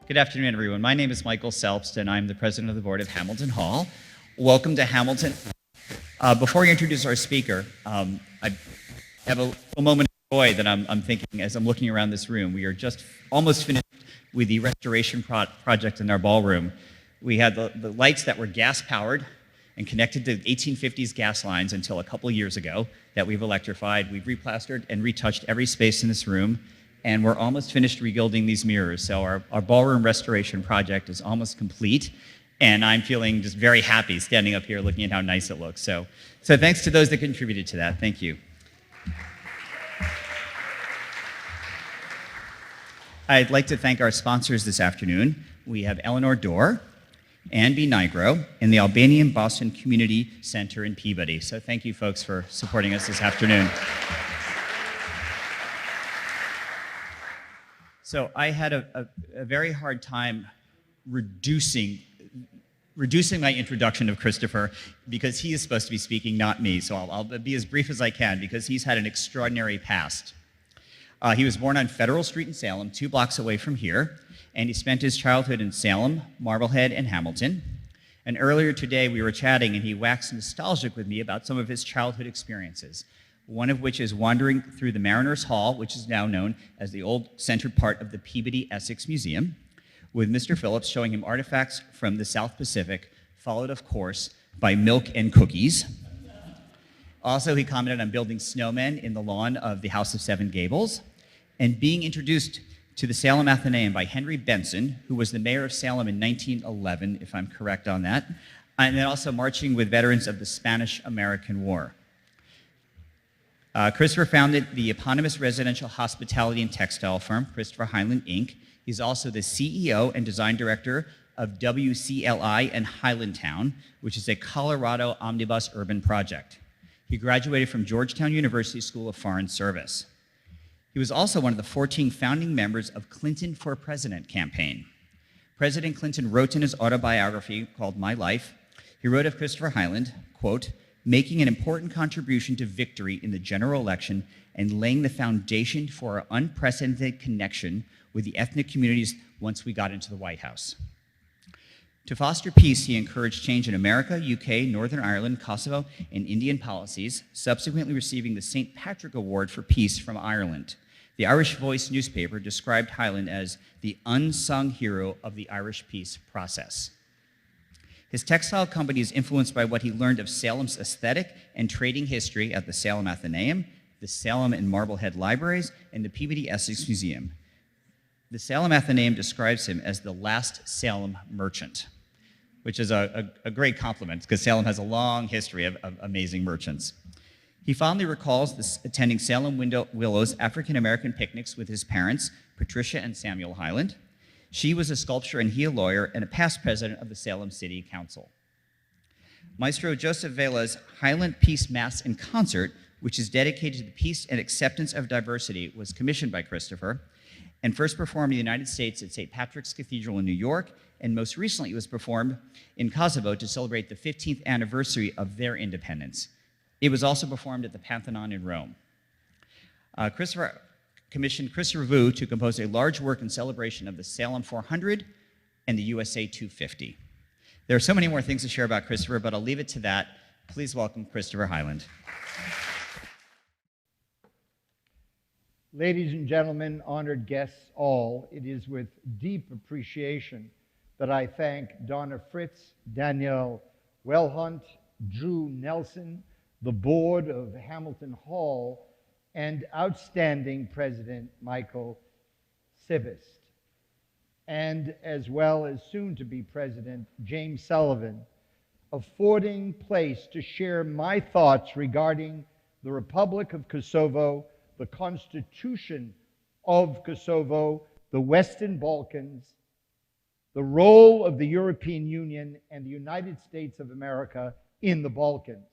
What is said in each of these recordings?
Good afternoon, everyone. My name is Michael Selbst, and I'm the president of the board of Hamilton Hall. Welcome to Hamilton. Before we introduce our speaker, I have a moment of joy that I'm thinking as I'm looking around this room. We are just almost finished with the restoration project in our ballroom. We had the lights that were gas-powered and connected to 1850s gas lines until a couple years ago that we've electrified. We've replastered and retouched every space in this room, and we're almost finished rebuilding these mirrors. So our ballroom restoration project is almost complete, and I'm feeling just very happy standing up here looking at how nice it looks. So thanks to those that contributed to that. Thank you. I'd like to thank our sponsors this afternoon. We have Eleanor Dorr, Ann B. Nigro, and the Albanian Boston Community Center in Peabody. So thank you folks for supporting us this afternoon. So I had a very hard time reducing my introduction of Christopher because he is supposed to be speaking, not me. So I'll be as brief as I can because he's had an extraordinary past. He was born on Federal Street in Salem, 2 blocks away from here, and he spent his childhood in Salem, Marblehead, and Hamilton. And earlier today we were chatting and he waxed nostalgic with me about some of his childhood experiences, one of which is wandering through the Mariners Hall, which is now known as the old centered part of the Peabody Essex Museum, with Mr. Phillips showing him artifacts from the South Pacific, followed, of course, by milk and cookies. Also, he commented on building snowmen in the lawn of the House of Seven Gables, and being introduced to the Salem Athenaeum by Henry Benson, who was the mayor of Salem in 1911, if I'm correct on that, and then also marching with veterans of the Spanish-American War. Christopher founded the eponymous residential hospitality and textile firm, Christopher Hyland, Inc. He's also the CEO and design director of WCLI and Hylandtown, which is a Colorado omnibus urban project. He graduated from Georgetown University School of Foreign Service. He was also one of the 14 founding members of Clinton for President campaign. President Clinton wrote in his autobiography called My Life, he wrote of Christopher Hyland, quote, making an important contribution to victory in the general election and laying the foundation for our unprecedented connection with the ethnic communities once we got into the White House. To foster peace, he encouraged change in America, UK, Northern Ireland, Kosovo, and Indian policies, subsequently receiving the St. Patrick Award for Peace from Ireland. The Irish Voice newspaper described Hyland as the unsung hero of the Irish peace process. His textile company is influenced by what he learned of Salem's aesthetic and trading history at the Salem Athenaeum, the Salem and Marblehead Libraries, and the Peabody Essex Museum. The Salem Athenaeum describes him as the last Salem merchant, which is a great compliment because Salem has a long history of amazing merchants. He fondly recalls attending Salem Willow's African-American picnics with his parents, Patricia and Samuel Hyland. She was a sculptor and he a lawyer and a past president of the Salem City Council. Maestro Joseph Vela's Hyland Peace Mass in Concert, which is dedicated to the peace and acceptance of diversity, was commissioned by Christopher and first performed in the United States at St. Patrick's Cathedral in New York, and most recently it was performed in Kosovo to celebrate the 15th anniversary of their independence. It was also performed at the Pantheon in Rome. Christopher commissioned Christopher Vu to compose a large work in celebration of the Salem 400 and the USA 250. There are so many more things to share about Christopher, but I'll leave it to that. Please welcome Christopher Hyland. Ladies and gentlemen, honored guests all, it is with deep appreciation that I thank Donna Fritz, Danielle Wellhunt, Drew Nelson, the board of Hamilton Hall, and outstanding President Michael Sivist, and as well as soon-to-be President James Sullivan, affording place to share my thoughts regarding the Republic of Kosovo, the Constitution of Kosovo, the Western Balkans, the role of the European Union and the United States of America in the Balkans.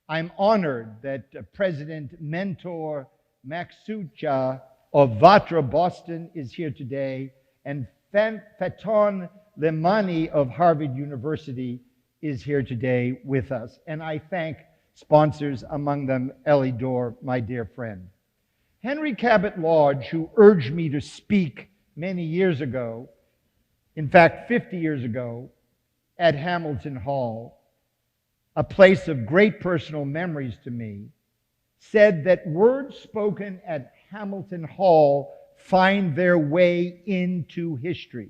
I'm honored that President Mentor Maksucha of Vatra, Boston is here today, and Faton Lemani of Harvard University is here today with us. And I thank sponsors, among them Ellie Dorr, my dear friend. Henry Cabot Lodge, who urged me to speak many years ago, in fact, 50 years ago at Hamilton Hall, a place of great personal memories to me, said that words spoken at Hamilton Hall find their way into history.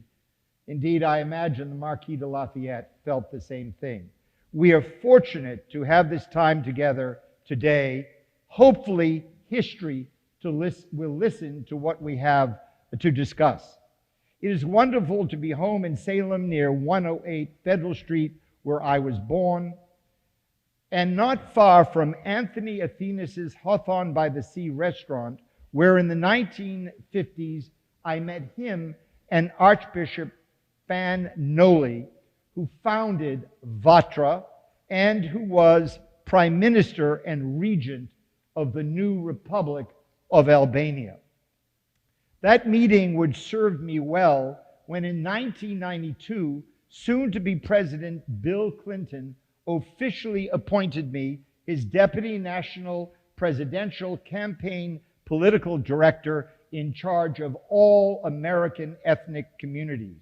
Indeed, I imagine the Marquis de Lafayette felt the same thing. We are fortunate to have this time together today. Hopefully, history will listen to what we have to discuss. It is wonderful to be home in Salem near 108 Federal Street, where I was born, and not far from Anthony Athenas' Hawthorne by the Sea restaurant, where in the 1950s I met him and Archbishop Fan Noli, who founded Vatra and who was Prime Minister and Regent of the new Republic of Albania. That meeting would serve me well when in 1992, soon-to-be President Bill Clinton officially appointed me his Deputy National Presidential Campaign Political Director in charge of all American ethnic communities.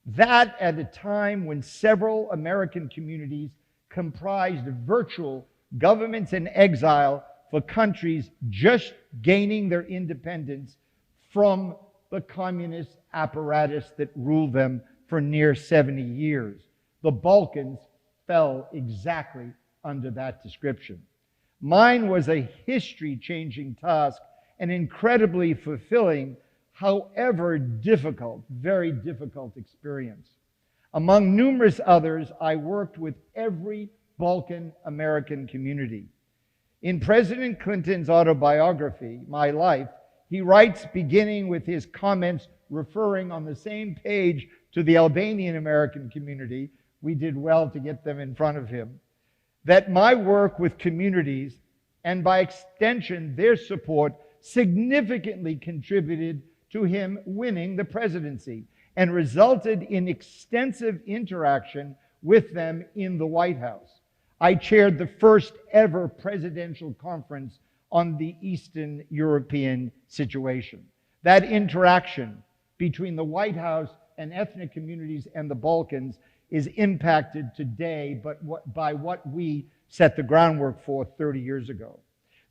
That at a time when several American communities comprised virtual governments in exile for countries just gaining their independence from the communist apparatus that ruled them for near 70 years. The Balkans fell exactly under that description. Mine was a history-changing task, an incredibly fulfilling, however difficult, very difficult experience. Among numerous others, I worked with every Balkan American community. In President Clinton's autobiography, My Life, he writes, beginning with his comments referring on the same page to the Albanian American community, we did well to get them in front of him, that my work with communities, and by extension their support, significantly contributed to him winning the presidency and resulted in extensive interaction with them in the White House. I chaired the first ever presidential conference on the Eastern European situation. That interaction between the White House and ethnic communities and the Balkans is impacted today by what we set the groundwork for 30 years ago.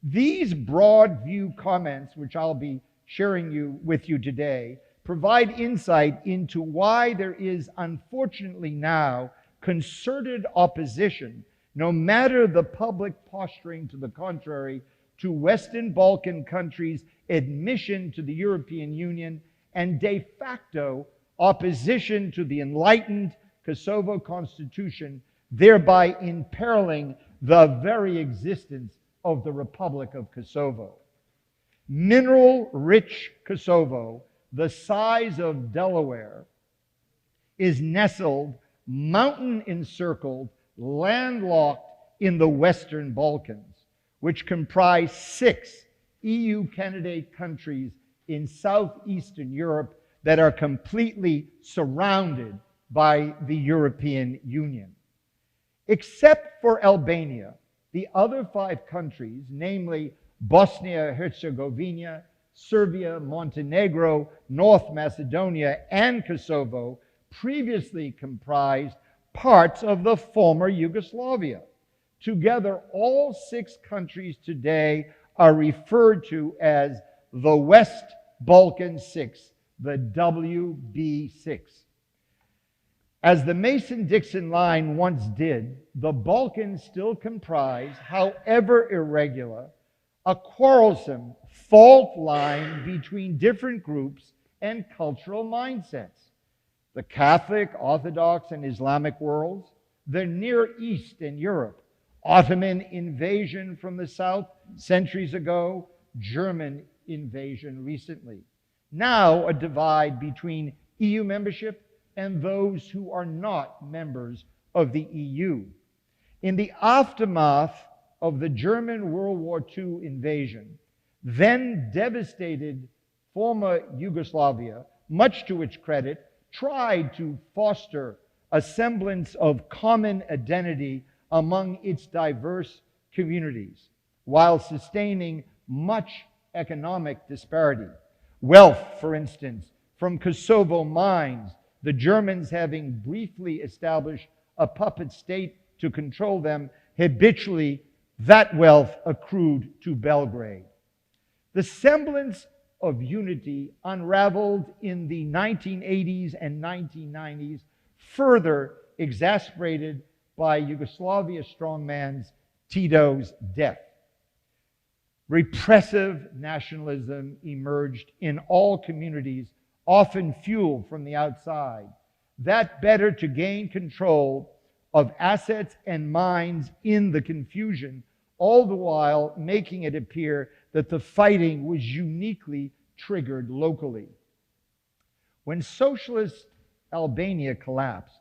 These broad view comments, which I'll be sharing with you today, provide insight into why there is, unfortunately now, concerted opposition, no matter the public posturing to the contrary, to Western Balkan countries' admission to the European Union and de facto opposition to the enlightened Kosovo Constitution, thereby imperiling the very existence of the Republic of Kosovo. Mineral-rich Kosovo, the size of Delaware, is nestled, mountain-encircled, landlocked in the Western Balkans, which comprise 6 EU candidate countries in southeastern Europe that are completely surrounded by the European Union. Except for Albania, the other 5 countries, namely Bosnia-Herzegovina, Serbia, Montenegro, North Macedonia, and Kosovo, previously comprised parts of the former Yugoslavia. Together, all 6 countries today are referred to as the West Balkan 6, the WB6. As the Mason-Dixon line once did, the Balkans still comprise, however irregular, a quarrelsome fault line between different groups and cultural mindsets. The Catholic, Orthodox, and Islamic worlds, the Near East and Europe, Ottoman invasion from the south centuries ago, German invasion recently. Now a divide between EU membership and those who are not members of the EU. In the aftermath of the German World War II invasion, then devastated former Yugoslavia, much to its credit, tried to foster a semblance of common identity among its diverse communities, while sustaining much economic disparity. Wealth, for instance, from Kosovo mines the Germans having briefly established a puppet state to control them, habitually that wealth accrued to Belgrade. The semblance of unity unraveled in the 1980s and 1990s, further exasperated by Yugoslavia strongman Tito's death. Repressive nationalism emerged in all communities, often fueled from the outside. That better to gain control of assets and minds in the confusion, all the while making it appear that the fighting was uniquely triggered locally. When socialist Albania collapsed,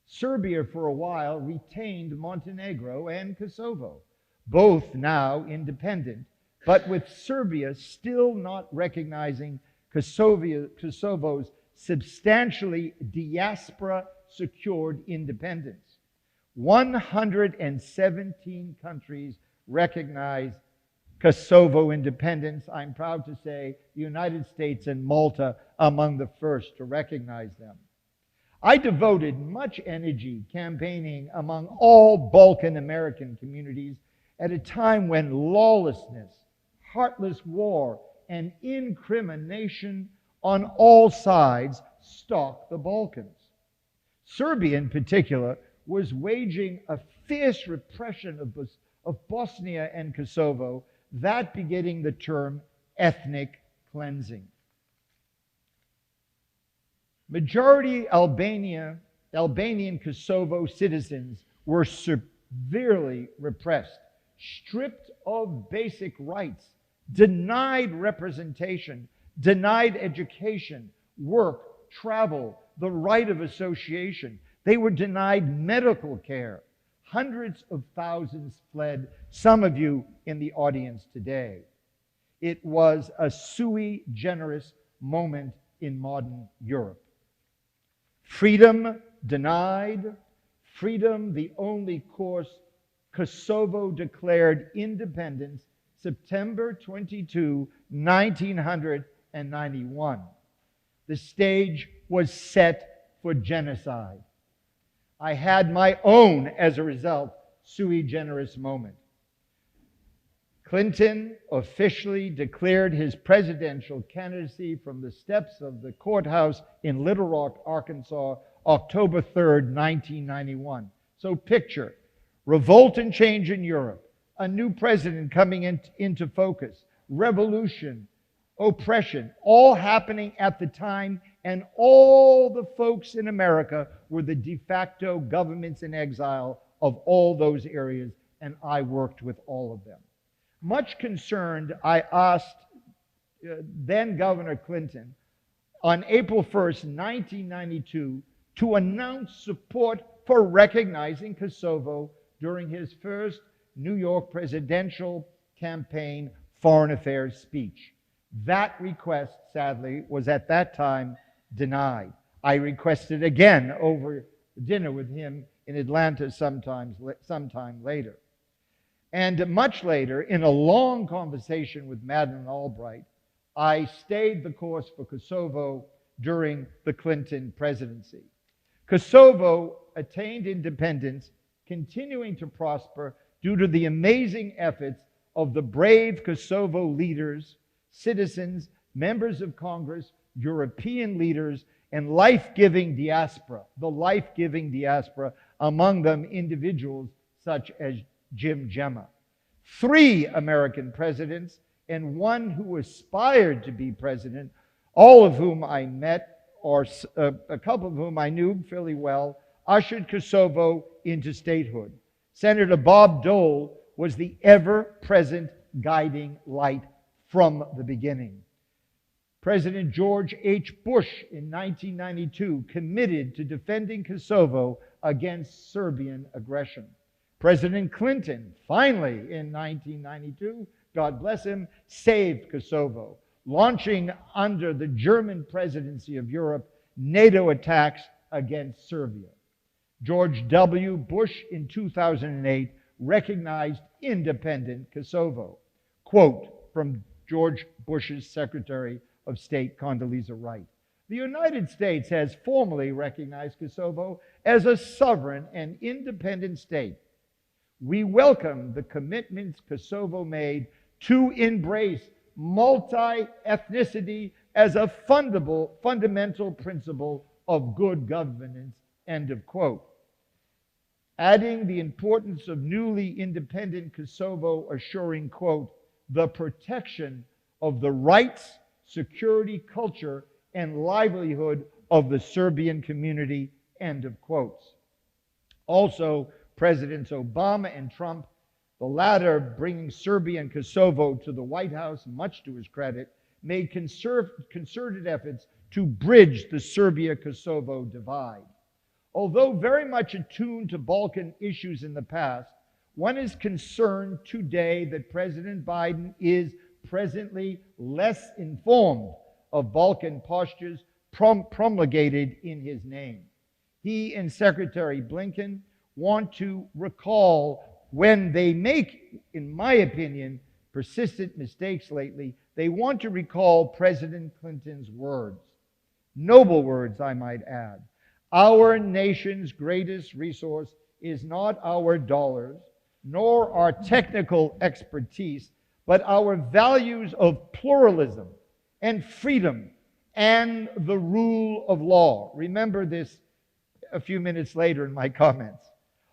Serbia for a while retained Montenegro and Kosovo, both now independent, but with Serbia still not recognizing Kosovo's substantially diaspora-secured independence. 117 countries recognize Kosovo independence. I'm proud to say the United States and Malta among the first to recognize them. I devoted much energy campaigning among all Balkan American communities at a time when lawlessness, heartless war, and incrimination on all sides stalked the Balkans. Serbia, in particular, was waging a fierce repression of Bosnia and Kosovo, that begetting the term ethnic cleansing. Majority Albanian Kosovo citizens were severely repressed, stripped of basic rights, denied representation, denied education, work, travel, the right of association. They were denied medical care. Hundreds of thousands fled, some of you in the audience today. It was a sui generis moment in modern Europe. Freedom denied, freedom the only course. Kosovo declared independence September 22, 1991. The stage was set for genocide. I had my own, as a result, sui generis moment. Clinton officially declared his presidential candidacy from the steps of the courthouse in Little Rock, Arkansas, October 3rd, 1991. So picture revolt and change in Europe, a new president coming into focus, revolution, oppression, all happening at the time, and all the folks in America were the de facto governments in exile of all those areas, and I worked with all of them. Much concerned, I asked then Governor Clinton on April 1st, 1992, to announce support for recognizing Kosovo during his first New York presidential campaign foreign affairs speech. That request, sadly, was at that time denied. I requested again over dinner with him in Atlanta sometime later. And much later, in a long conversation with Madeleine Albright, I stayed the course for Kosovo during the Clinton presidency. Kosovo attained independence, continuing to prosper due to the amazing efforts of the brave Kosovo leaders, citizens, members of Congress, European leaders, and life-giving diaspora, the life-giving diaspora, among them individuals such as Jim Gemma. 3 American presidents and one who aspired to be president, all of whom I met, or a couple of whom I knew fairly well, ushered Kosovo into statehood. Senator Bob Dole was the ever-present guiding light from the beginning. President George H. Bush in 1992 committed to defending Kosovo against Serbian aggression. President Clinton, finally in 1992, God bless him, saved Kosovo, launching under the German presidency of Europe NATO attacks against Serbia. George W. Bush in 2008 recognized independent Kosovo. Quote from George Bush's Secretary of State, Condoleezza Rice: The United States has formally recognized Kosovo as a sovereign and independent state. We welcome the commitments Kosovo made to embrace multi-ethnicity as a fundamental principle of good governance, end of quote. Adding the importance of newly independent Kosovo assuring, quote, the protection of the rights, security, culture, and livelihood of the Serbian community, end of quotes. Also, Presidents Obama and Trump, the latter bringing Serbia and Kosovo to the White House, much to his credit, made concerted efforts to bridge the Serbia-Kosovo divide. Although very much attuned to Balkan issues in the past, one is concerned today that President Biden is presently less informed of Balkan postures promulgated in his name. He and Secretary Blinken want to recall when they make, in my opinion, persistent mistakes lately, they want to recall President Clinton's words. Noble words, I might add. Our nation's greatest resource is not our dollars, nor our technical expertise, but our values of pluralism and freedom and the rule of law. Remember this a few minutes later in my comments.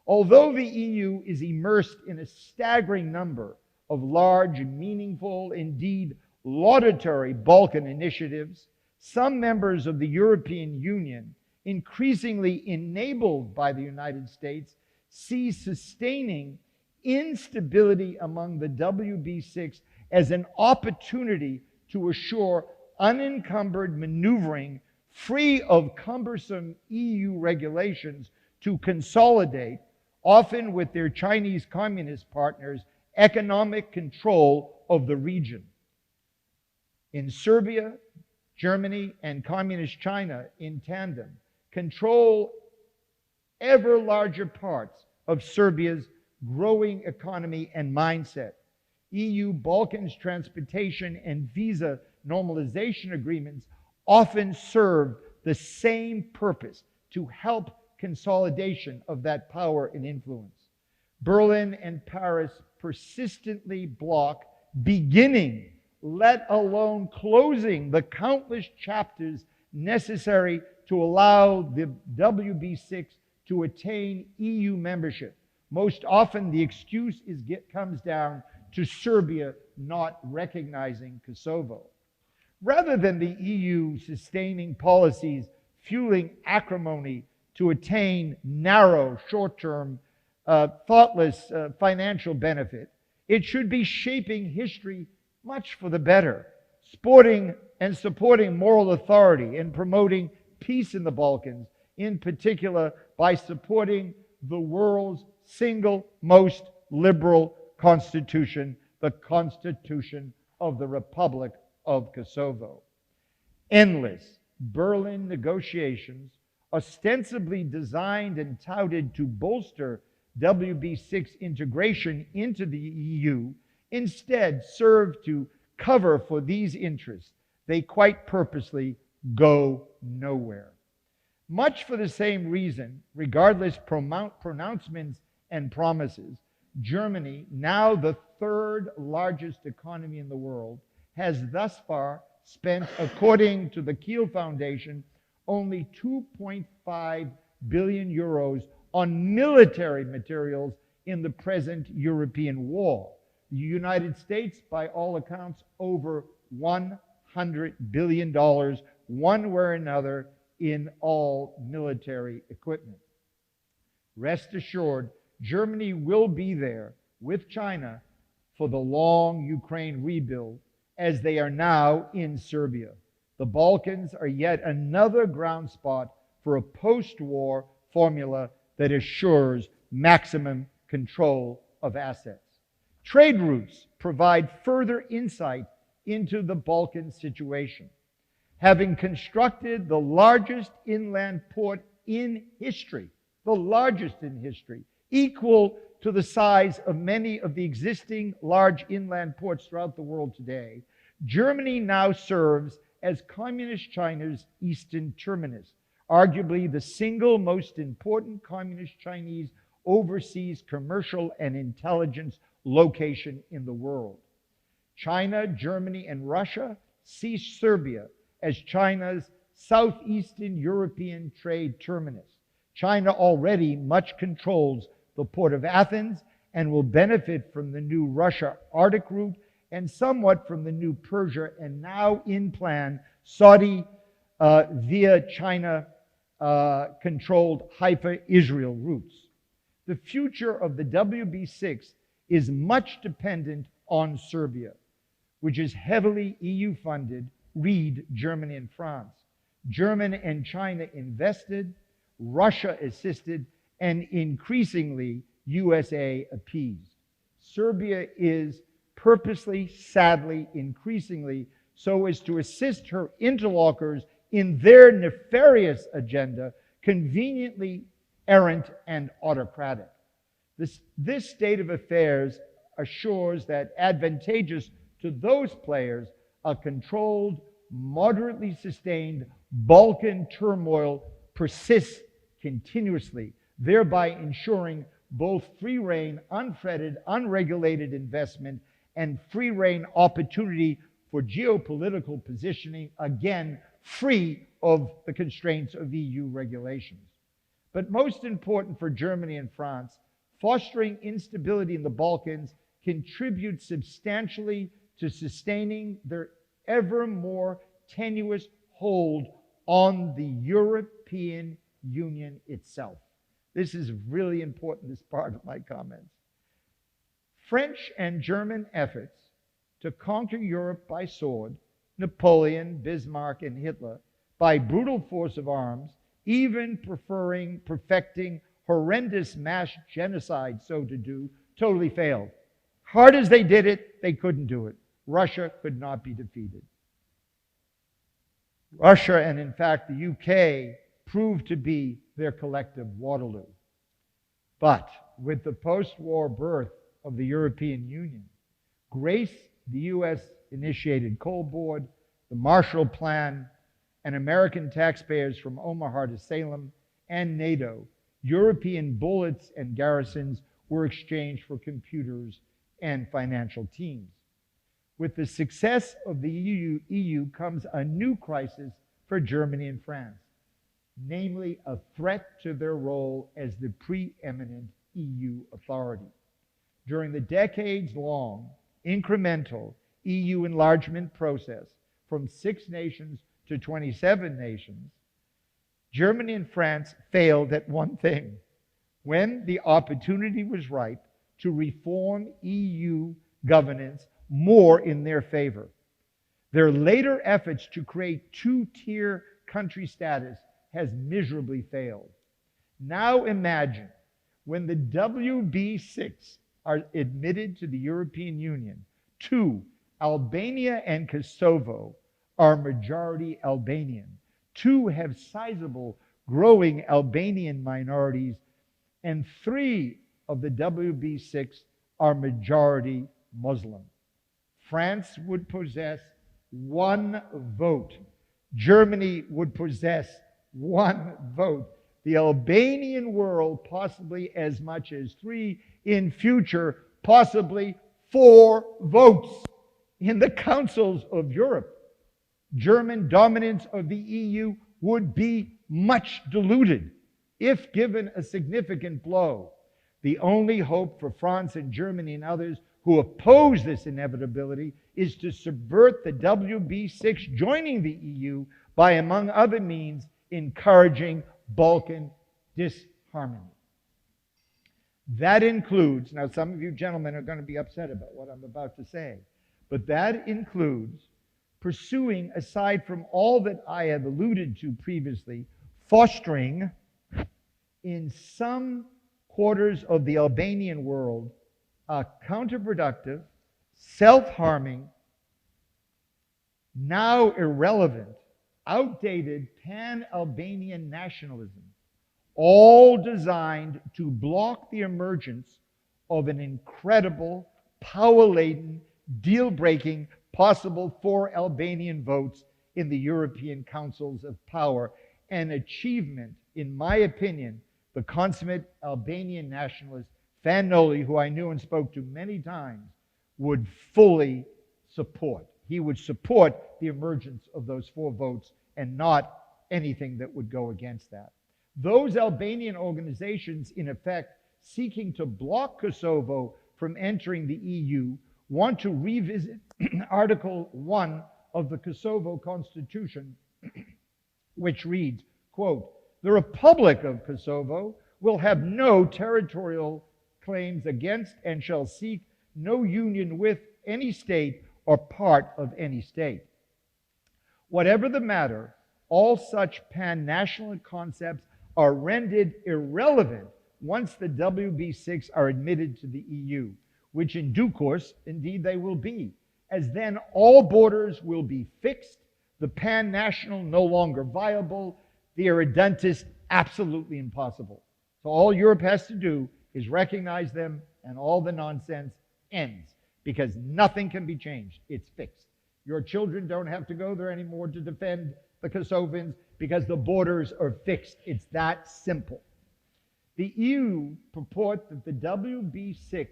Although the EU is immersed in a staggering number of large, meaningful, indeed laudatory Balkan initiatives, some members of the European Union, increasingly enabled by the United States, see sustaining instability among the WB6 as an opportunity to assure unencumbered maneuvering free of cumbersome EU regulations to consolidate, often with their Chinese communist partners, economic control of the region. In Serbia, Germany, and Communist China in tandem control ever larger parts of Serbia's growing economy and mindset. EU Balkans transportation and visa normalization agreements often serve the same purpose, to help consolidation of that power and influence. Berlin and Paris persistently block beginning, let alone closing, the countless chapters necessary to allow the WB6 to attain EU membership. Most often the excuse comes down to Serbia not recognizing Kosovo. Rather than the EU sustaining policies fueling acrimony to attain narrow, short-term, thoughtless financial benefit, it should be shaping history much for the better, supporting moral authority and promoting peace in the Balkans, in particular by supporting the world's single most liberal constitution, the Constitution of the Republic of Kosovo. Endless Berlin negotiations, ostensibly designed and touted to bolster WB6 integration into the EU, instead serve to cover for these interests. They quite purposely go nowhere. Much for the same reason, regardless pronouncements and promises, Germany, now the third largest economy in the world, has thus far spent, according to the Kiel Foundation, only 2.5 billion euros on military materials in the present European war. The United States, by all accounts, over $100 billion, one way or another, in all military equipment. Rest assured, Germany will be there with China for the long Ukraine rebuild, as they are now in Serbia. The Balkans are yet another ground spot for a post-war formula that assures maximum control of assets. Trade routes provide further insight into the Balkan situation. Having constructed the largest inland port in history, equal to the size of many of the existing large inland ports throughout the world today, Germany now serves as Communist China's eastern terminus, arguably the single most important Communist Chinese overseas commercial and intelligence location in the world. China, Germany, and Russia see Serbia as China's southeastern European trade terminus. China already much controls the port of Athens and will benefit from the new Russia-Arctic route and somewhat from the new Persia and now in plan Saudi via China-controlled Haifa-Israel routes. The future of the WB6 is much dependent on Serbia, which is heavily EU-funded, read Germany and France. Germany and China invested, Russia assisted, and increasingly USA appeased. Serbia is purposely, sadly, increasingly, so as to assist her interlocutors in their nefarious agenda, conveniently errant and autocratic. This state of affairs assures that advantageous to those players, a controlled, moderately sustained Balkan turmoil persists continuously, thereby ensuring both free rein, unfettered, unregulated investment and free rein opportunity for geopolitical positioning, again, free of the constraints of EU regulations. But most important for Germany and France, fostering instability in the Balkans contributes substantially to sustaining their ever more tenuous hold on the European Union itself. This is really important, this part of my comments. French and German efforts to conquer Europe by sword, Napoleon, Bismarck, and Hitler, by brutal force of arms, even perfecting horrendous mass genocide, so to do, totally failed. Hard as they did it, they couldn't do it. Russia could not be defeated. Russia, and in fact the UK, proved to be their collective Waterloo. But with the post-war birth of the European Union, grace the US-initiated Cold War, the Marshall Plan, and American taxpayers from Omaha to Salem, and NATO, European bullets and garrisons were exchanged for computers and financial teams. With the success of the EU comes a new crisis for Germany and France, namely a threat to their role as the preeminent EU authority. During the decades-long, incremental EU enlargement process from 6 nations to 27 nations, Germany and France failed at one thing: when the opportunity was ripe to reform EU governance more in their favor. Their later efforts to create 2-tier country status has miserably failed. Now imagine when the WB6 are admitted to the European Union, 2, Albania and Kosovo, are majority Albanian. 2 have sizable, growing Albanian minorities, and 3 of the WB6 are majority Muslim. France would possess 1 vote. Germany would possess 1 vote. The Albanian world possibly as much as 3, in future possibly 4 votes in the councils of Europe. German dominance of the EU would be much diluted if given a significant blow. The only hope for France and Germany and others who oppose this inevitability is to subvert the WB6 joining the EU by, among other means, encouraging Balkan disharmony. That includes, now some of you gentlemen are going to be upset about what I'm about to say, but that includes pursuing, aside from all that I have alluded to previously, fostering in some quarters of the Albanian world a counterproductive, self-harming, now irrelevant, outdated pan-Albanian nationalism, all designed to block the emergence of an incredible, power-laden, deal-breaking, possible 4 Albanian votes in the European councils of power. An achievement, in my opinion, the consummate Albanian nationalist Fanoli, who I knew and spoke to many times, would fully support. He would support the emergence of those 4 votes and not anything that would go against that. Those Albanian organizations, in effect, seeking to block Kosovo from entering the EU, want to revisit Article 1 of the Kosovo Constitution, which reads, quote, "The Republic of Kosovo will have no territorial claims against and shall seek no union with any state or part of any state. Whatever the matter, all such pan-national concepts are rendered irrelevant once the WB6 are admitted to the EU, which in due course, indeed they will be, as then all borders will be fixed, the pan-national no longer viable, the irredentist absolutely impossible. So all Europe has to do is recognize them and all the nonsense ends, because nothing can be changed. It's fixed. Your children don't have to go there anymore to defend the Kosovans because the borders are fixed. It's that simple. The EU purport that the WB6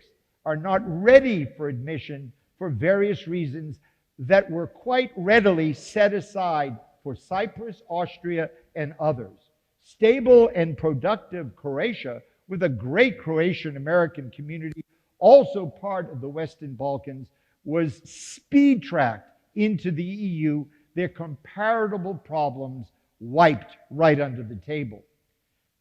are not ready for admission for various reasons that were quite readily set aside for Cyprus, Austria, and others. Stable and productive Croatia, with a great Croatian-American community, also part of the Western Balkans, was speed-tracked into the EU, their comparable problems wiped right under the table.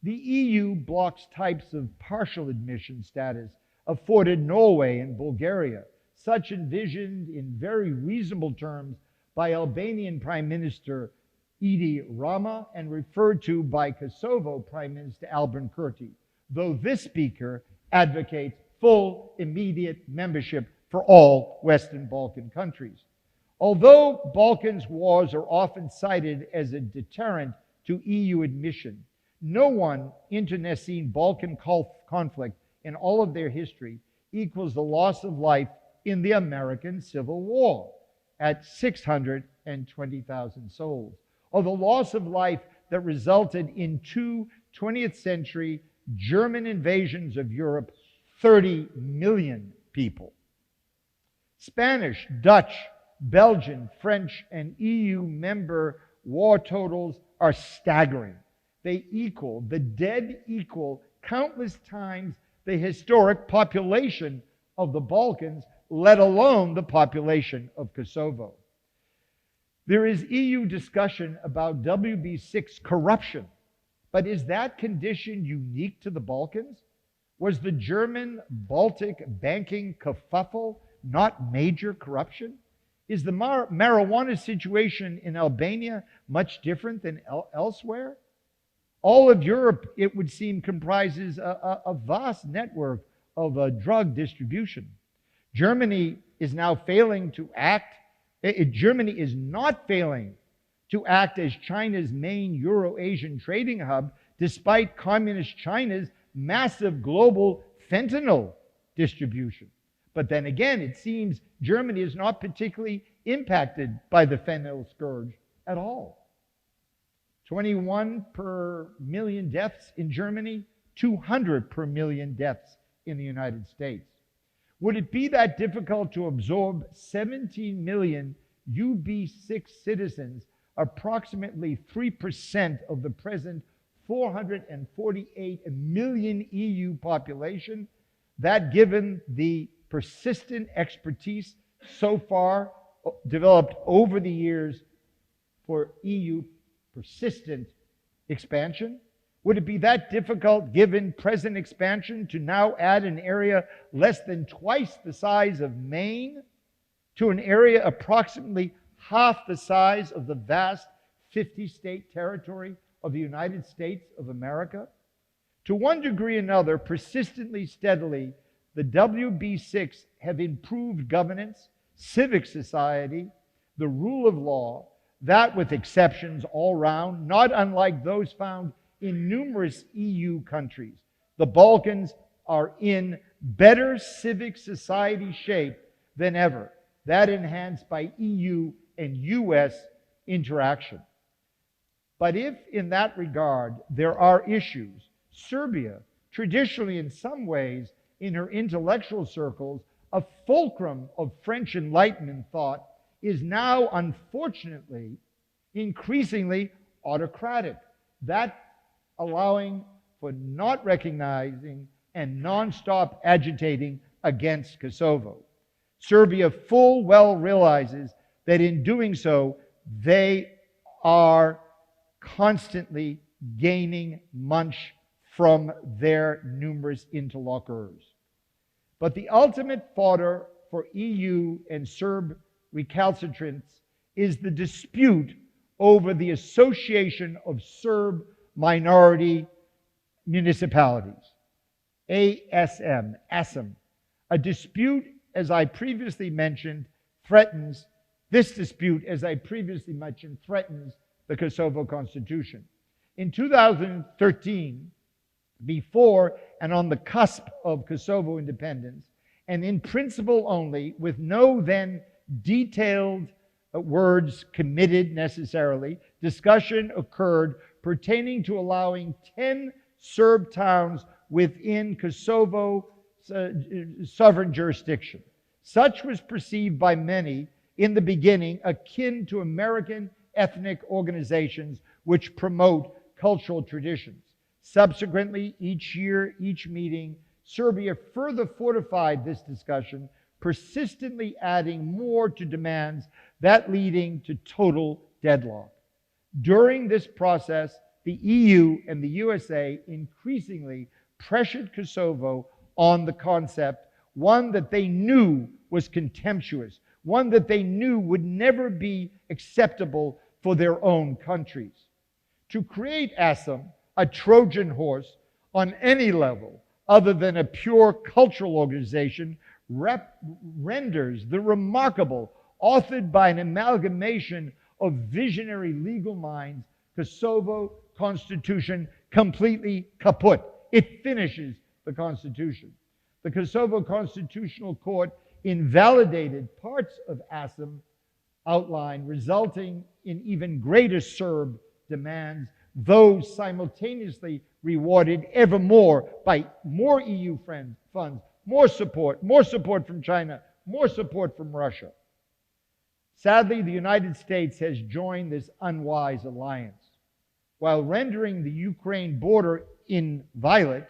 The EU blocks types of partial admission status afforded Norway and Bulgaria, such envisioned in very reasonable terms by Albanian Prime Minister Edi Rama and referred to by Kosovo Prime Minister Albin Kurti, though this speaker advocates full immediate membership for all Western Balkan countries. Although Balkans wars are often cited as a deterrent to EU admission, no one internecine Balkan conflict in all of their history equals the loss of life in the American Civil War at 620,000 souls, or the loss of life that resulted in 2 20th century German invasions of Europe, 30 million people. Spanish, Dutch, Belgian, French, and EU member war totals are staggering. The dead equal countless times the historic population of the Balkans, let alone the population of Kosovo. There is EU discussion about WB6 corruption, but is that condition unique to the Balkans? Was the German-Baltic banking kerfuffle not major corruption? Is the marijuana situation in Albania much different than elsewhere? All of Europe, it would seem, comprises a vast network of drug distribution. Germany is now failing to act. Germany is not failing to act as China's main Euro-Asian trading hub, despite communist China's massive global fentanyl distribution. But then again, it seems Germany is not particularly impacted by the fentanyl scourge at all. 21 per million deaths in Germany, 200 per million deaths in the United States. Would it be that difficult to absorb 17 million UB6 citizens, approximately 3% of the present 448 million EU population, that given the persistent expertise so far developed over the years for EU persistent expansion? Would it be that difficult, given present expansion, to now add an area less than twice the size of Maine to an area approximately half the size of the vast 50-state territory of the United States of America? To one degree or another, persistently, steadily, the WB6 have improved governance, civic society, the rule of law, that with exceptions all round, not unlike those found in numerous EU countries. The Balkans are in better civic society shape than ever, that enhanced by EU and US interaction. But if in that regard there are issues, Serbia, traditionally in some ways in her intellectual circles, a fulcrum of French Enlightenment thought, is now unfortunately increasingly autocratic. That allowing for not recognizing and non-stop agitating against Kosovo. Serbia full well realizes that in doing so, they are constantly gaining munch from their numerous interlocutors. But the ultimate fodder for EU and Serb recalcitrants is the dispute over the Association of Serb Minority Municipalities, ASM, a dispute, as I previously mentioned, threatens the Kosovo Constitution. In 2013, before and on the cusp of Kosovo independence, and in principle only, with no then detailed words committed necessarily, discussion occurred pertaining to allowing 10 Serb towns within Kosovo sovereign jurisdiction. Such was perceived by many in the beginning akin to American ethnic organizations which promote cultural traditions. Subsequently, each year, each meeting, Serbia further fortified this discussion, persistently adding more to demands that leading to total deadlock. During this process, the EU and the USA increasingly pressured Kosovo on the concept, one that they knew was contemptuous, one that they knew would never be acceptable for their own countries. To create ASEM, a Trojan horse, on any level other than a pure cultural organization renders the remarkable, authored by an amalgamation of visionary legal minds, Kosovo Constitution completely kaput. It finishes the Constitution. The Kosovo Constitutional Court invalidated parts of ASEM outline, resulting in even greater Serb demands, those simultaneously rewarded ever more by more EU funds, more support from China, more support from Russia. Sadly, the United States has joined this unwise alliance. While rendering the Ukraine border inviolate,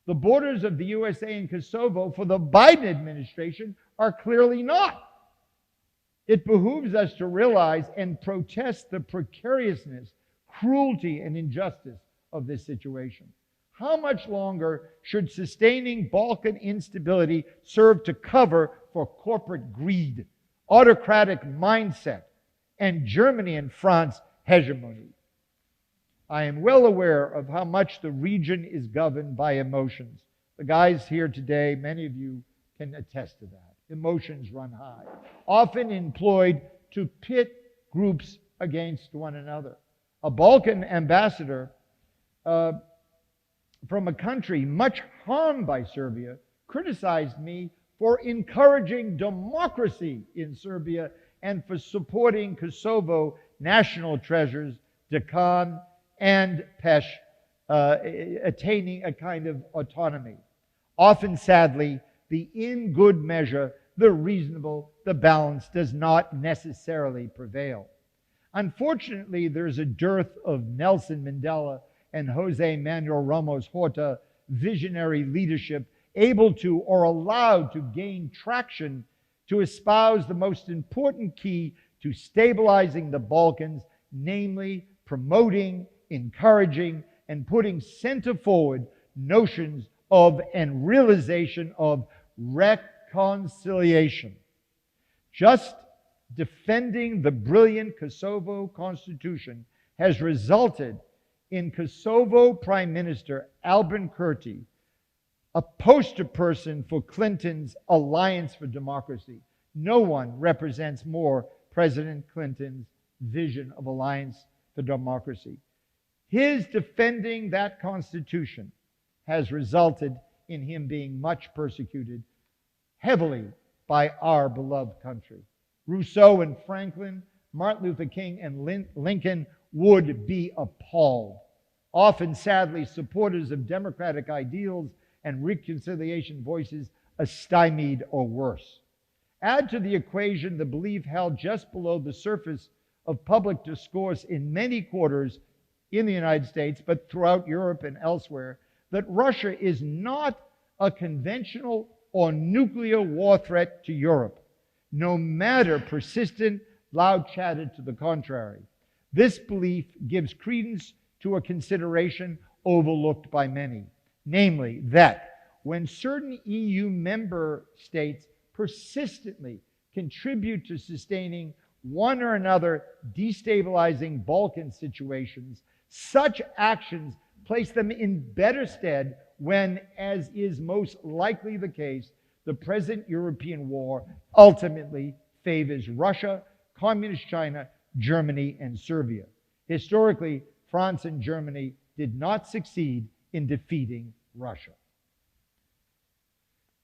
the borders of the USA and Kosovo for the Biden administration are clearly not. It behooves us to realize and protest the precariousness, cruelty, and injustice of this situation. How much longer should sustaining Balkan instability serve to cover for corporate greed, autocratic mindset, and Germany and France hegemony? I am well aware of how much the region is governed by emotions. The guys here today, many of you can attest to that. Emotions run high, often employed to pit groups against one another. A Balkan ambassador from a country much harmed by Serbia criticized me for encouraging democracy in Serbia and for supporting Kosovo national treasures, Dekan and Peš, attaining a kind of autonomy. Often, sadly, the in good measure, the reasonable, the balance does not necessarily prevail. Unfortunately, there's a dearth of Nelson Mandela and Jose Manuel Ramos Horta visionary leadership able to or allowed to gain traction to espouse the most important key to stabilizing the Balkans, namely promoting, encouraging, and putting center forward notions of and realization of reconciliation. Just defending the brilliant Kosovo Constitution has resulted in Kosovo Prime Minister Albin Kurti, a poster person for Clinton's Alliance for Democracy. No one represents more President Clinton's vision of Alliance for Democracy. His defending that Constitution has resulted in him being much persecuted heavily by our beloved country. Rousseau and Franklin, Martin Luther King and Lincoln would be appalled. Often, sadly, supporters of democratic ideals and reconciliation voices are stymied or worse. Add to the equation the belief held just below the surface of public discourse in many quarters in the United States, but throughout Europe and elsewhere, that Russia is not a conventional or nuclear war threat to Europe, no matter persistent, loud chatter to the contrary. This belief gives credence to a consideration overlooked by many, namely that when certain EU member states persistently contribute to sustaining one or another destabilizing Balkan situations, such actions place them in better stead when, as is most likely the case, the present European war ultimately favors Russia, Communist China, Germany, and Serbia. Historically, France and Germany did not succeed in defeating Russia.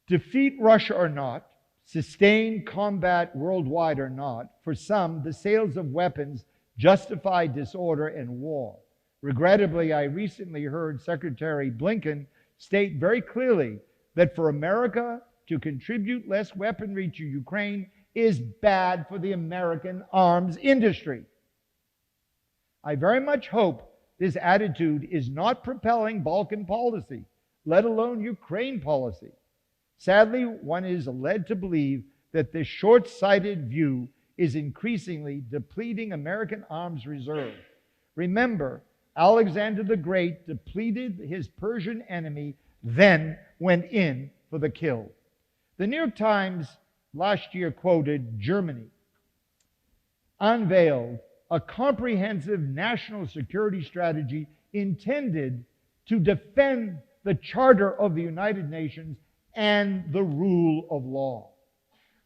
Defeat Russia or not, sustained combat worldwide or not, for some, the sales of weapons justify disorder and war. Regrettably, I recently heard Secretary Blinken state very clearly that for America to contribute less weaponry to Ukraine is bad for the American arms industry. I very much hope this attitude is not propelling Balkan policy, let alone Ukraine policy. Sadly, one is led to believe that this short-sighted view is increasingly depleting American arms reserve. Remember, Alexander the Great depleted his Persian enemy, then went in for the kill. The New York Times last year quoted Germany unveiled a comprehensive national security strategy intended to defend the Charter of the United Nations and the rule of law.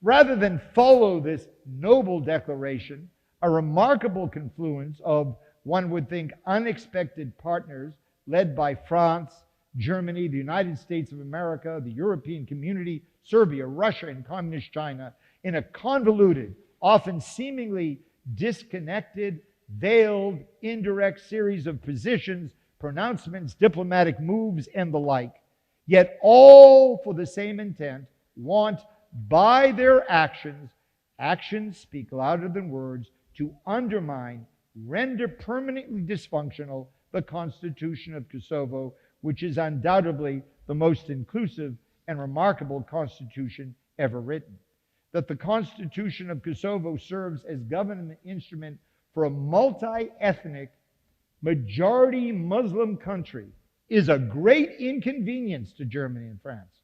Rather than follow this noble declaration, a remarkable confluence of, one would think, unexpected partners led by France, Germany, the United States of America, the European Community, Serbia, Russia, and Communist China, in a convoluted, often seemingly disconnected, veiled, indirect series of positions, pronouncements, diplomatic moves, and the like, yet all for the same intent, want by their actions speak louder than words, to undermine, render permanently dysfunctional the Constitution of Kosovo, which is undoubtedly the most inclusive and remarkable constitution ever written. That the Constitution of Kosovo serves as government instrument for a multi-ethnic, majority Muslim country is a great inconvenience to Germany and France.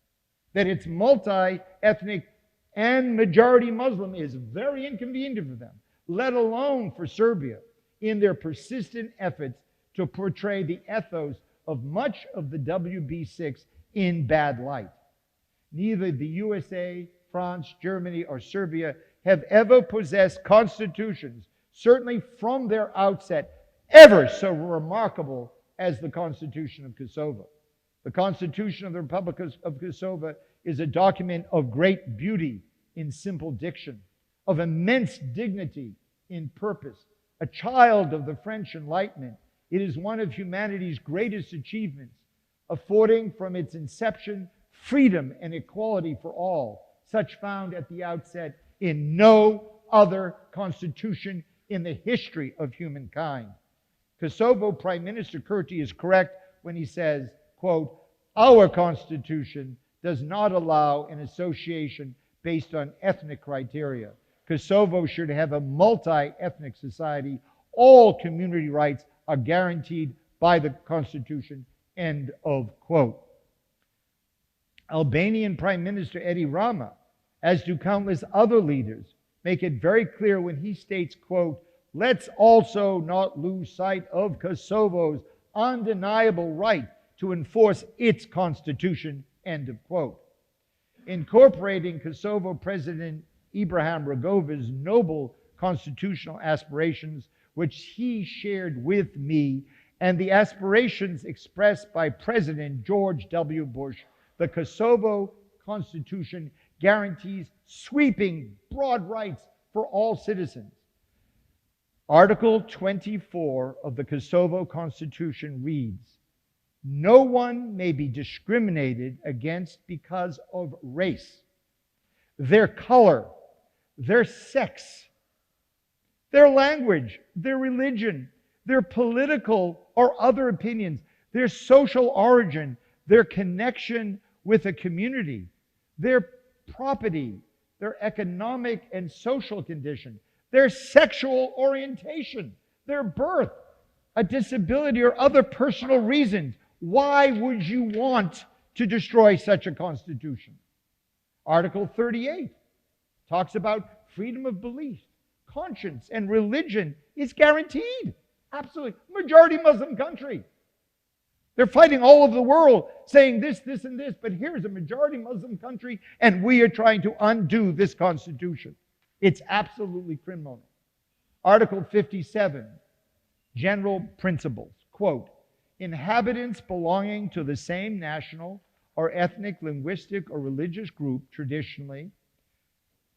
That it's multi-ethnic and majority Muslim is very inconvenient for them, let alone for Serbia, in their persistent efforts to portray the ethos of much of the WB6 in bad light. Neither the USA, France, Germany, or Serbia have ever possessed constitutions, certainly from their outset, ever so remarkable as the Constitution of Kosovo. The Constitution of the Republic of Kosovo is a document of great beauty in simple diction, of immense dignity in purpose, a child of the French Enlightenment. It is one of humanity's greatest achievements, affording from its inception freedom and equality for all, such found at the outset in no other constitution in the history of humankind. Kosovo Prime Minister Kurti is correct when he says, quote, "Our constitution does not allow an association based on ethnic criteria. Kosovo should have a multi-ethnic society. All community rights are guaranteed by the Constitution," end of quote. Albanian Prime Minister Edi Rama, as do countless other leaders, make it very clear when he states, quote, "Let's also not lose sight of Kosovo's undeniable right to enforce its constitution," end of quote. Incorporating Kosovo President Ibrahim Rugova's noble constitutional aspirations, which he shared with me, and the aspirations expressed by President George W. Bush, the Kosovo Constitution guarantees sweeping, broad rights for all citizens. Article 24 of the Kosovo Constitution reads, "No one may be discriminated against because of race, their color, their sex, their language, their religion, their political or other opinions, their social origin, their connection with a community, their property, their economic and social condition, their sexual orientation, their birth, a disability, or other personal reasons." Why would you want to destroy such a constitution? Article 38 talks about freedom of belief, conscience, and religion is guaranteed. Absolutely. Majority Muslim country. They're fighting all over the world saying this, this, and this, but here's a majority Muslim country and we are trying to undo this constitution. It's absolutely criminal. Article 57, general principles. Quote, "Inhabitants belonging to the same national or ethnic, linguistic, or religious group traditionally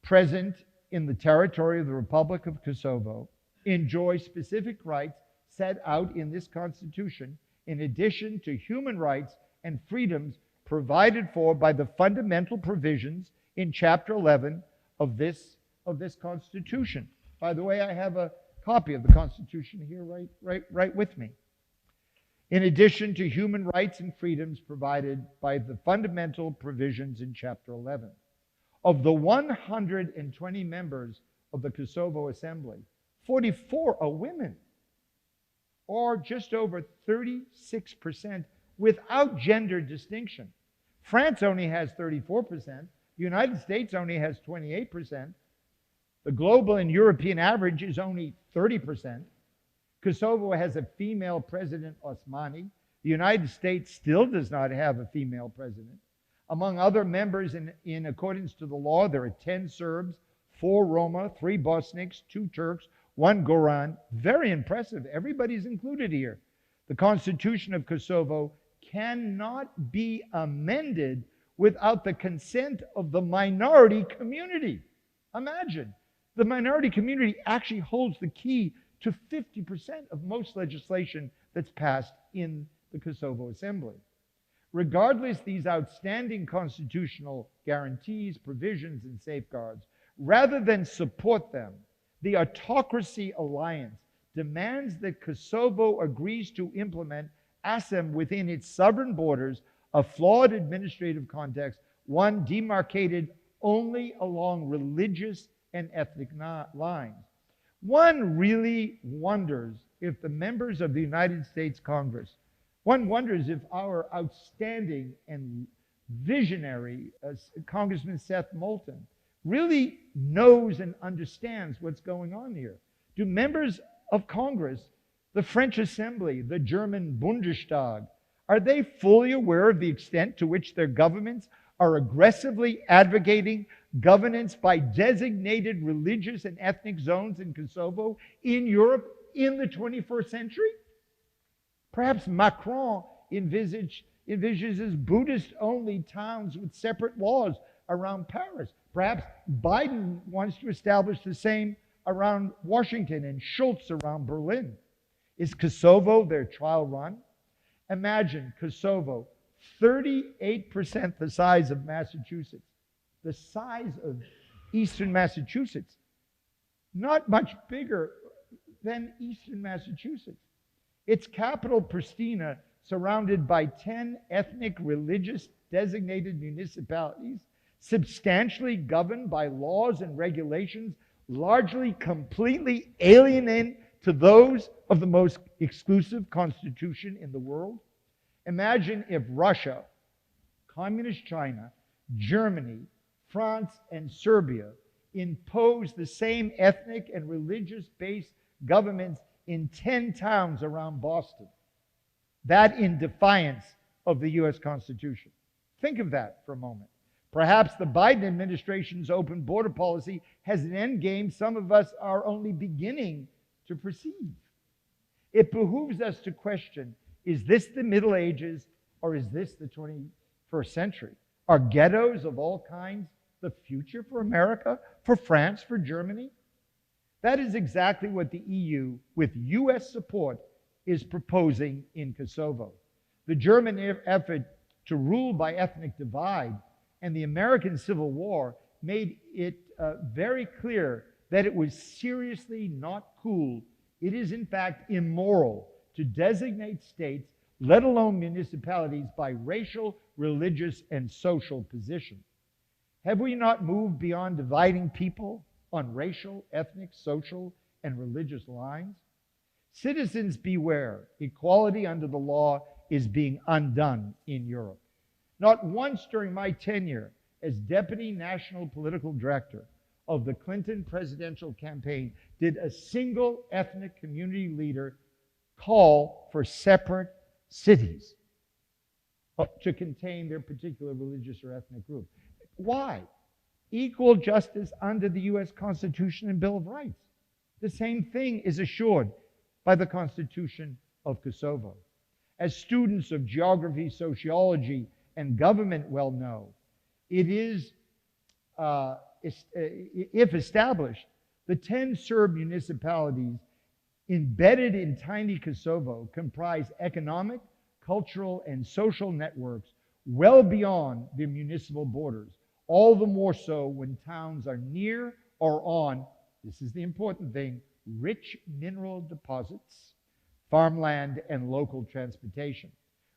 present in the territory of the Republic of Kosovo enjoy specific rights set out in this Constitution in addition to human rights and freedoms provided for by the fundamental provisions in Chapter 11 of this Constitution." By the way, I have a copy of the Constitution here right with me. "In addition to human rights and freedoms provided by the fundamental provisions in Chapter 11. Of the 120 members of the Kosovo Assembly, 44 are women, or just over 36% without gender distinction. France only has 34%. The United States only has 28%. The global and European average is only 30%. Kosovo has a female president, Osmani. The United States still does not have a female president. Among other members, in accordance to the law, there are 10 Serbs, 4 Roma, 3 Bosniaks, 2 Turks, 1 Goran. Very impressive. Everybody's included here. The Constitution of Kosovo cannot be amended without the consent of the minority community. Imagine. The minority community actually holds the key to 50% of most legislation that's passed in the Kosovo Assembly. Regardless these outstanding constitutional guarantees, provisions, and safeguards, rather than support them, the Autocracy Alliance demands that Kosovo agrees to implement ASEM within its sovereign borders, a flawed administrative context, one demarcated only along religious and ethnic lines. One really wonders if the members of the United States Congress, one wonders if our outstanding and visionary Congressman Seth Moulton really knows and understands what's going on here. Do members of Congress, the French Assembly, the German Bundestag, are they fully aware of the extent to which their governments are aggressively advocating governance by designated religious and ethnic zones in Kosovo, in Europe, in the 21st century? Perhaps Macron envisages Buddhist-only towns with separate laws around Paris. Perhaps Biden wants to establish the same around Washington and Schultz around Berlin. Is Kosovo their trial run? Imagine Kosovo, 38% the size of Massachusetts, the size of eastern Massachusetts, not much bigger than eastern Massachusetts. Its capital, Pristina, surrounded by 10 ethnic, religious, designated municipalities, substantially governed by laws and regulations, largely completely alien to those of the most exclusive constitution in the world. Imagine if Russia, Communist China, Germany, France, and Serbia imposed the same ethnic and religious-based governments in 10 towns around Boston. That in defiance of the U.S. Constitution. Think of that for a moment. Perhaps the Biden administration's open border policy has an end game some of us are only beginning to perceive. It behooves us to question, is this the Middle Ages or is this the 21st century? Are ghettos of all kinds the future for America, for France, for Germany? That is exactly what the EU, with US support, is proposing in Kosovo. The German effort to rule by ethnic divide and the American Civil War made it very clear that it was seriously not cool. It is, in fact, immoral to designate states, let alone municipalities, by racial, religious, and social position. Have we not moved beyond dividing people on racial, ethnic, social, and religious lines? Citizens beware. Equality under the law is being undone in Europe. Not once during my tenure as Deputy National Political Director of the Clinton presidential campaign did a single ethnic community leader call for separate cities to contain their particular religious or ethnic group. Why? Equal justice under the U.S. Constitution and Bill of Rights. The same thing is assured by the Constitution of Kosovo. As students of geography, sociology, and government well know, it is, if established, the 10 Serb municipalities embedded in tiny Kosovo comprise economic, cultural, and social networks well beyond their municipal borders, all the more so when towns are near or on, this is the important thing, rich mineral deposits, farmland, and local transportation.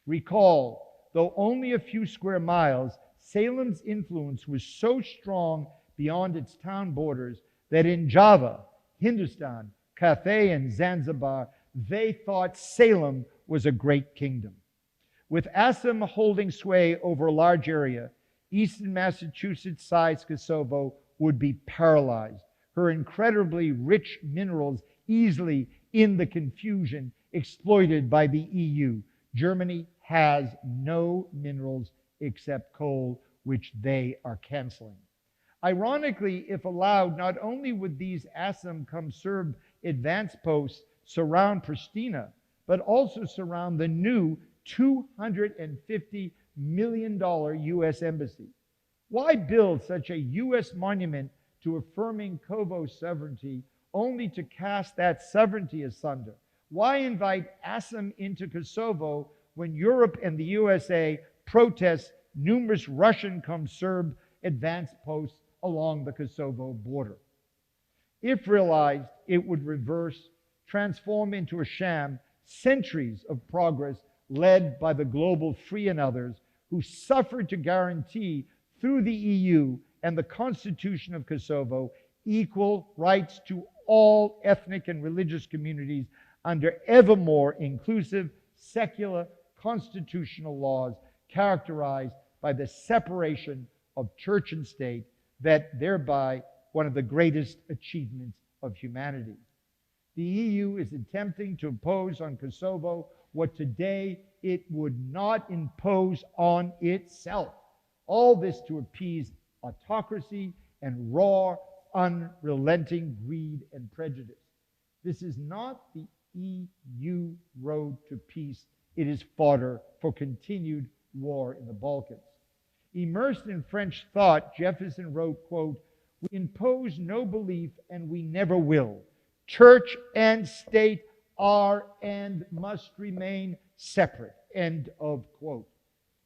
Recall, though only a few square miles, Salem's influence was so strong beyond its town borders that in Java, Hindustan, Cathay, and Zanzibar, they thought Salem was a great kingdom. With Assam holding sway over a large area, eastern Massachusetts-sized Kosovo would be paralyzed. Her incredibly rich minerals easily in the confusion exploited by the EU. Germany has no minerals except coal, which they are canceling. Ironically, if allowed, not only would these Assam come Serb advance posts surround Pristina, but also surround the new $250 million U.S. embassy. Why build such a U.S. monument to affirming Kosovo's sovereignty only to cast that sovereignty asunder? Why invite Assam into Kosovo when Europe and the USA protest numerous Russian come Serb advance posts along the Kosovo border? If realized, it would reverse, transform into a sham centuries of progress led by the Global Free and others who suffered to guarantee through the EU and the Constitution of Kosovo equal rights to all ethnic and religious communities under ever more inclusive, secular, constitutional laws characterized by the separation of church and state, that thereby one of the greatest achievements of humanity. The EU is attempting to impose on Kosovo what today it would not impose on itself. All this to appease autocracy and raw, unrelenting greed and prejudice. This is not the EU road to peace. It is fodder for continued war in the Balkans. Immersed in French thought, Jefferson wrote, quote, "We impose no belief and we never will. Church and state are and must remain separate," end of quote.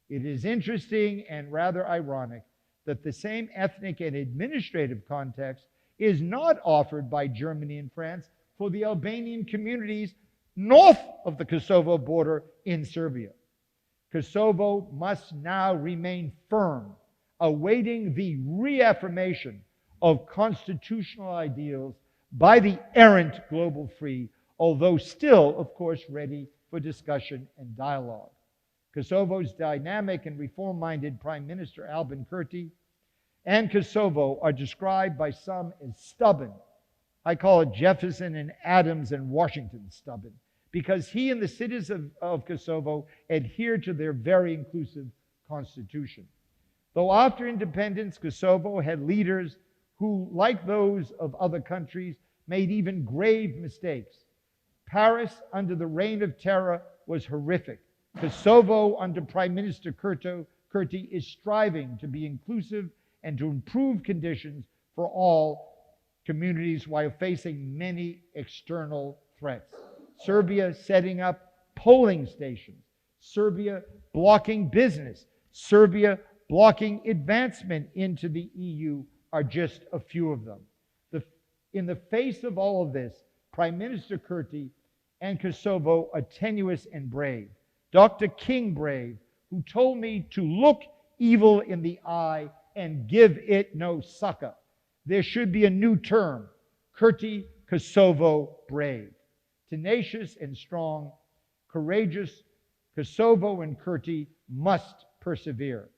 It is interesting and rather ironic that the same ethnic and administrative context is not offered by Germany and France for the Albanian communities north of the Kosovo border in Serbia. Kosovo must now remain firm, awaiting the reaffirmation of constitutional ideals by the errant Global Free, although still, of course, ready for discussion and dialogue. Kosovo's dynamic and reform-minded Prime Minister Albin Kurti and Kosovo are described by some as stubborn. I call it Jefferson and Adams and Washington stubborn, because he and the citizens of Kosovo adhere to their very inclusive constitution. Though after independence, Kosovo had leaders who, like those of other countries, made even grave mistakes. Paris, under the Reign of Terror, was horrific. Kosovo, under Prime Minister Kurti, is striving to be inclusive and to improve conditions for all communities while facing many external threats. Serbia setting up polling stations. Serbia blocking business. Serbia blocking advancement into the EU are just a few of them. In the face of all of this, Prime Minister Kurti and Kosovo are tenuous and brave. Dr. King brave, who told me to look evil in the eye and give it no succor. There should be a new term, Kurti Kosovo brave. Tenacious and strong, courageous, Kosovo and Kurti must persevere.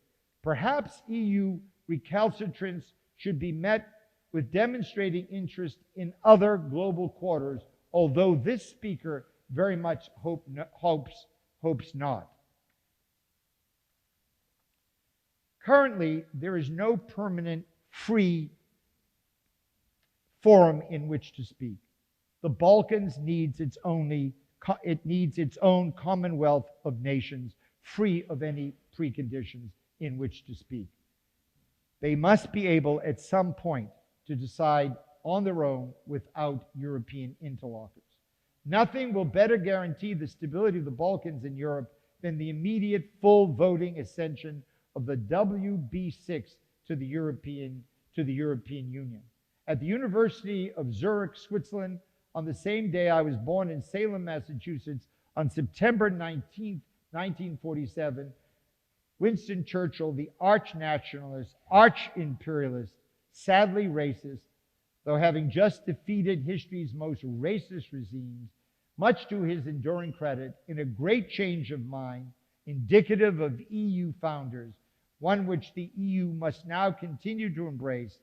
Perhaps EU recalcitrance should be met with demonstrating interest in other global quarters, although this speaker very much hopes not. Currently, there is no permanent free forum in which to speak. The Balkans needs its own commonwealth of nations, free of any preconditions in which to speak. They must be able at some point to decide on their own without European interlocutors. Nothing will better guarantee the stability of the Balkans in Europe than the immediate full voting ascension of the WB6 to the European Union. At the University of Zurich, Switzerland, on the same day I was born in Salem, Massachusetts, on September 19, 1947, Winston Churchill, the arch-nationalist, arch-imperialist, sadly racist, though having just defeated history's most racist regimes, much to his enduring credit, in a great change of mind, indicative of EU founders, one which the EU must now continue to embrace,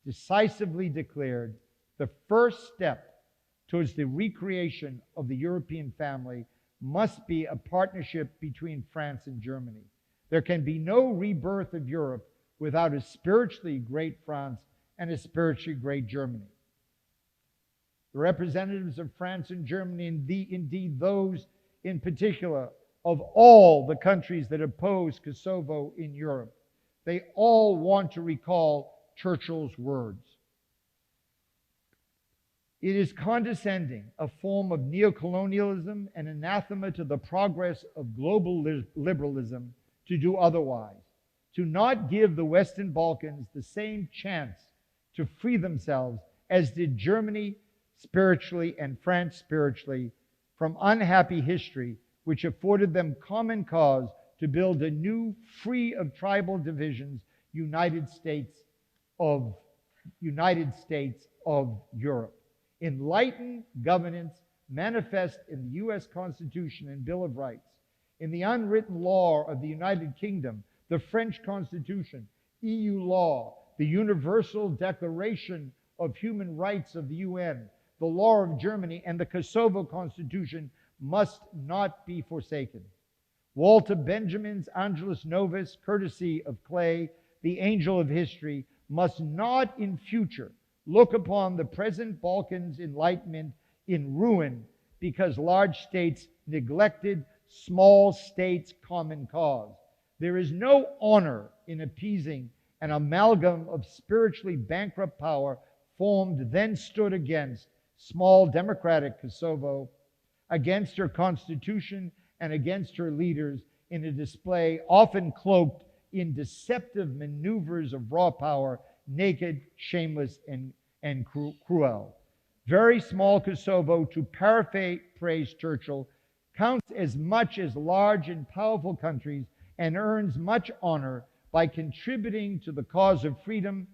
decisively declared the first step towards the recreation of the European family must be a partnership between France and Germany. There can be no rebirth of Europe without a spiritually great France and a spiritually great Germany. The representatives of France and Germany, indeed those in particular of all the countries that oppose Kosovo in Europe, they all want to recall Churchill's words. It is condescending, a form of neocolonialism and anathema to the progress of global liberalism to do otherwise, to not give the Western Balkans the same chance to free themselves as did Germany spiritually and France spiritually from unhappy history, which afforded them common cause to build a new, free of tribal divisions, United States of Europe. Enlightened governance manifest in the U.S. Constitution and Bill of Rights, in the unwritten law of the United Kingdom, the French Constitution, EU law, the Universal Declaration of Human Rights of the UN, the law of Germany, and the Kosovo Constitution must not be forsaken. Walter Benjamin's Angelus Novus, courtesy of Clay, the angel of history, must not in future look upon the present Balkans enlightenment in ruin because large states neglected small states' common cause. There is no honor in appeasing an amalgam of spiritually bankrupt power formed then stood against small democratic Kosovo, against her constitution and against her leaders in a display often cloaked in deceptive maneuvers of raw power, naked, shameless, and cruel. Very small Kosovo, to paraphrase Churchill, counts as much as large and powerful countries and earns much honor by contributing to the cause of freedom,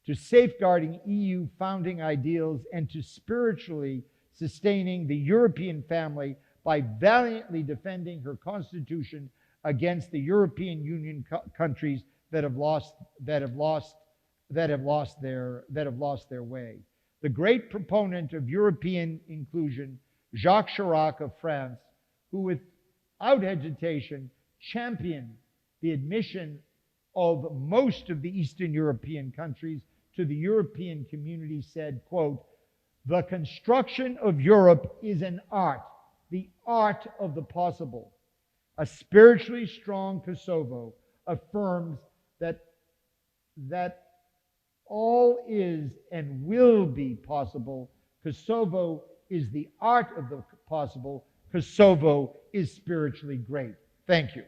to safeguarding EU founding ideals, and to spiritually sustaining the European family by valiantly defending her constitution against the European Union countries that have lost their way. The great proponent of European inclusion, Jacques Chirac of France, who without hesitation championed the admission of most of the Eastern European countries to the European community, said, quote, "The construction of Europe is an art, the art of the possible. A spiritually strong Kosovo affirms that all is and will be possible. Kosovo is the art of the possible. Kosovo is spiritually great. Thank you.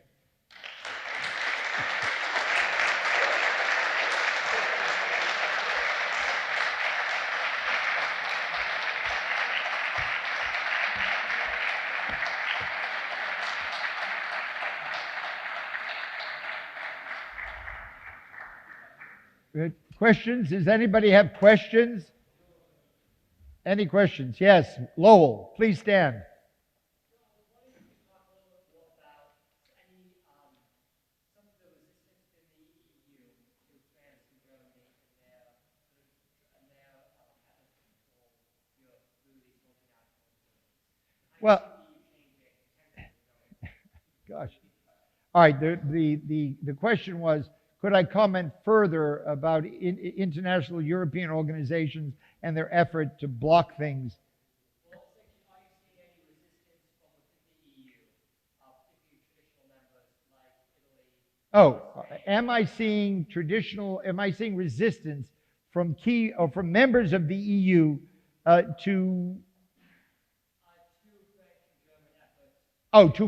Good. Questions? Does anybody have questions? Any questions? Yes. Lowell, please stand. Well, gosh. All right. The question was, could I comment further about international European organizations and their effort to block things? Oh, am I seeing resistance from from members of the EU to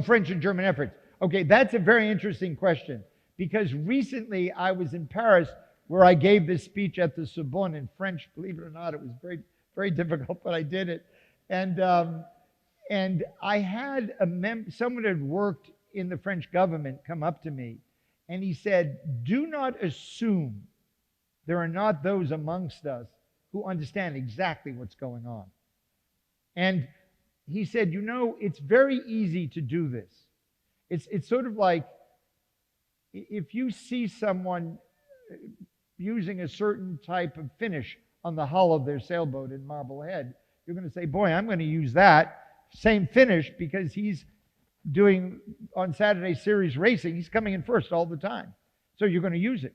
French and German efforts? Okay, that's a very interesting question, because recently I was in Paris where I gave this speech at the Sorbonne in French. Believe it or not, it was very, very difficult, but I did it. And I had someone who had worked in the French government come up to me, and he said, "Do not assume there are not those amongst us who understand exactly what's going on." And he said, it's very easy to do this. It's sort of like if you see someone using a certain type of finish on the hull of their sailboat in Marblehead, you're going to say, boy, I'm going to use that same finish because he's doing on Saturday series racing. He's coming in first all the time. So you're going to use it.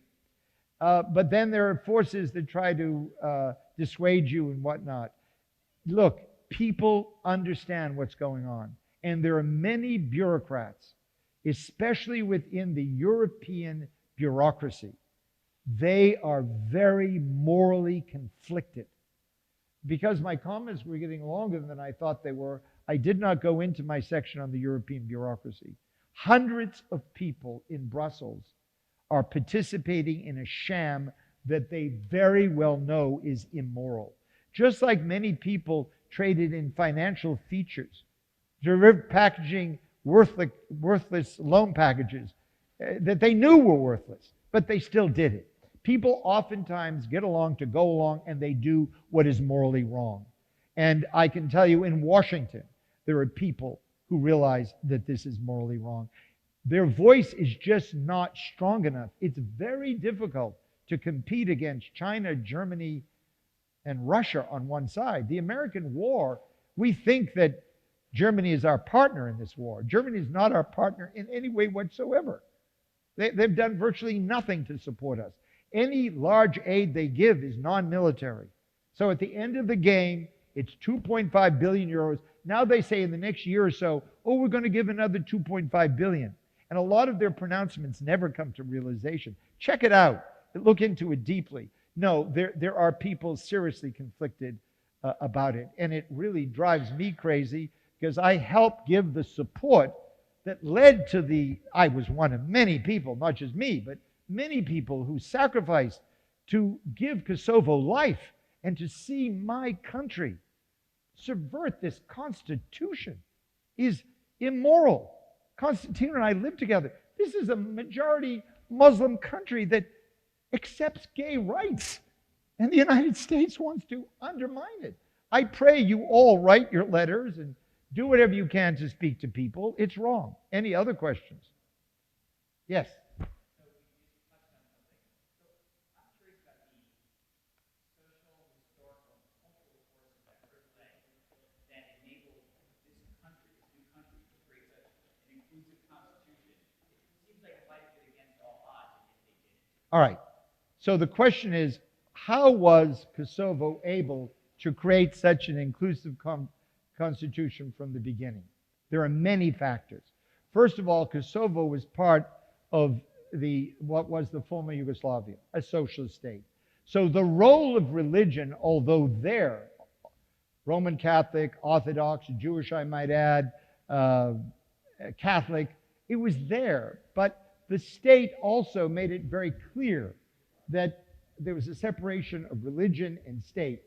But then there are forces that try to dissuade you and whatnot. Look, people understand what's going on. And there are many bureaucrats, especially within the European bureaucracy. They are very morally conflicted. Because my comments were getting longer than I thought they were, I did not go into my section on the European bureaucracy. Hundreds of people in Brussels are participating in a sham that they very well know is immoral. Just like many people traded in financial features, derivative packaging worthless loan packages that they knew were worthless, but they still did it. People oftentimes get along to go along, and they do what is morally wrong. And I can tell you in Washington, there are people who realize that this is morally wrong. Their voice is just not strong enough. It's very difficult to compete against China, Germany, and Russia on one side. The American war, we think that Germany is our partner in this war. Germany is not our partner in any way whatsoever. They've done virtually nothing to support us. Any large aid they give is non-military. So at the end of the game, it's 2.5 billion euros. Now they say in the next year or so, we're going to give another 2.5 billion. And a lot of their pronouncements never come to realization. Check it out. Look into it deeply. No, there are people seriously conflicted about it. And it really drives me crazy because I helped give the support that led to I was one of many people, not just me, but many people who sacrificed to give Kosovo life and to see my country subvert this constitution is immoral. Constantine and I live together. This is a majority Muslim country that accepts gay rights, and the United States wants to undermine it. I pray you all write your letters and do whatever you can to speak to people. It's wrong. Any other questions? Yes. All right. So the question is, how was Kosovo able to create such an inclusive constitution from the beginning? There are many factors. First of all, Kosovo was part of what was the former Yugoslavia, a socialist state. So the role of religion, although there, Roman Catholic, Orthodox, Jewish, I might add, Catholic, it was there. But the state also made it very clear that there was a separation of religion and state.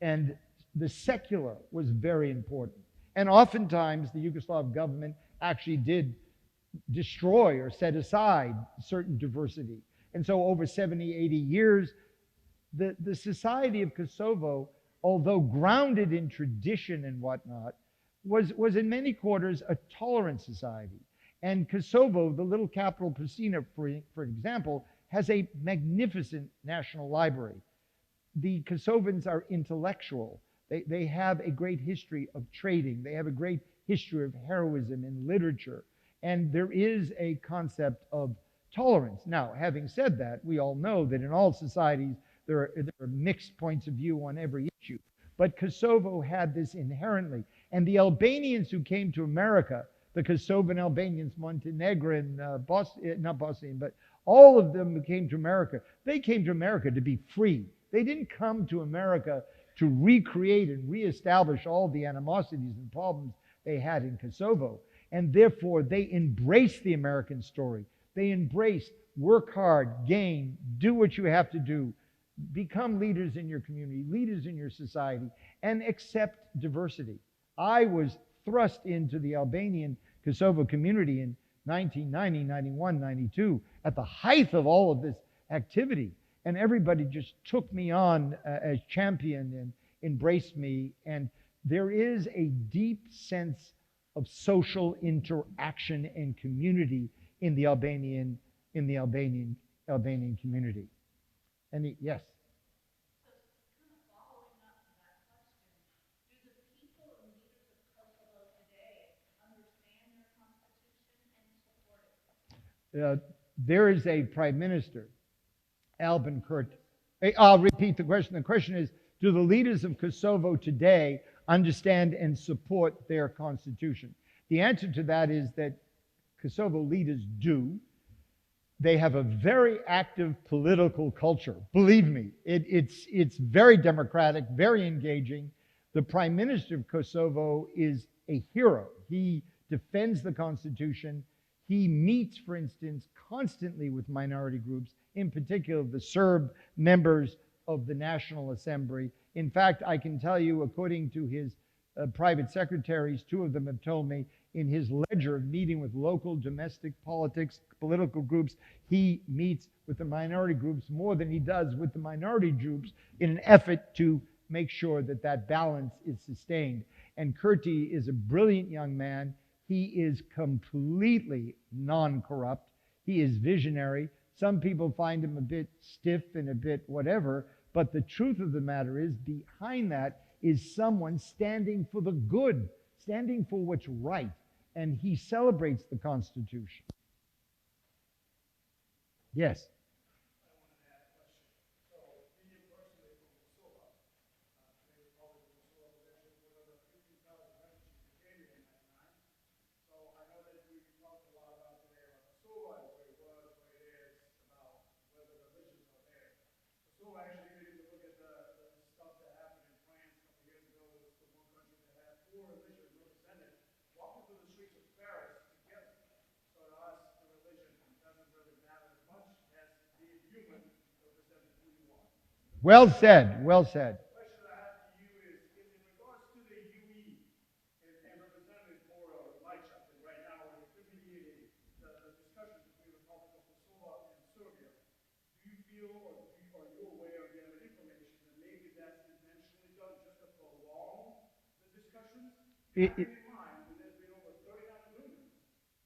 And the secular was very important. And oftentimes the Yugoslav government actually did destroy or set aside certain diversity. And so over 70, 80 years, the society of Kosovo, although grounded in tradition and whatnot, was in many quarters a tolerant society. And Kosovo, the little capital Pristina, for example, has a magnificent national library. The Kosovans are intellectual. They have a great history of trading. They have a great history of heroism in literature. And there is a concept of tolerance. Now, having said that, we all know that in all societies, there are mixed points of view on every issue. But Kosovo had this inherently. And the Albanians who came to America, the Kosovan Albanians, Montenegrin, not Bosnian, but all of them who came to America, they came to America to be free. They didn't come to America to recreate and reestablish all the animosities and problems they had in Kosovo. And therefore, they embraced the American story. They embraced work hard, gain, do what you have to do, become leaders in your community, leaders in your society, and accept diversity. I was thrust into the Albanian Kosovo community in 1990, 91, 92, at the height of all of this activity. And everybody just took me on as champion and embraced me. And there is a deep sense of social interaction and community in the Albanian community. And yes. There is a prime minister, Albin Kurti. I'll repeat the question. The question is, do the leaders of Kosovo today understand and support their constitution? The answer to that is that Kosovo leaders do. They have a very active political culture. Believe me, it's very democratic, very engaging. The prime minister of Kosovo is a hero. He defends the constitution. He meets, for instance, constantly with minority groups, in particular the Serb members of the National Assembly. In fact, I can tell you, according to his private secretaries, two of them have told me, in his ledger of meeting with local domestic political groups, he meets with the minority groups more than he does with the minority groups in an effort to make sure that that balance is sustained. And Kurti is a brilliant young man. He is completely non-corrupt. He is visionary. Some people find him a bit stiff and a bit whatever, but the truth of the matter is, behind that is someone standing for the good, standing for what's right, and he celebrates the Constitution. Yes? Well said, well said. The question I have for you is in regards to the UE and Representative Majcak, and right now we're intermediating the discussions between the Republic of Kosovo and Serbia. Do you feel, or are you aware of the information that maybe that's intentionally done just to prolong the discussions? Keep in mind that there's been over 39 agreements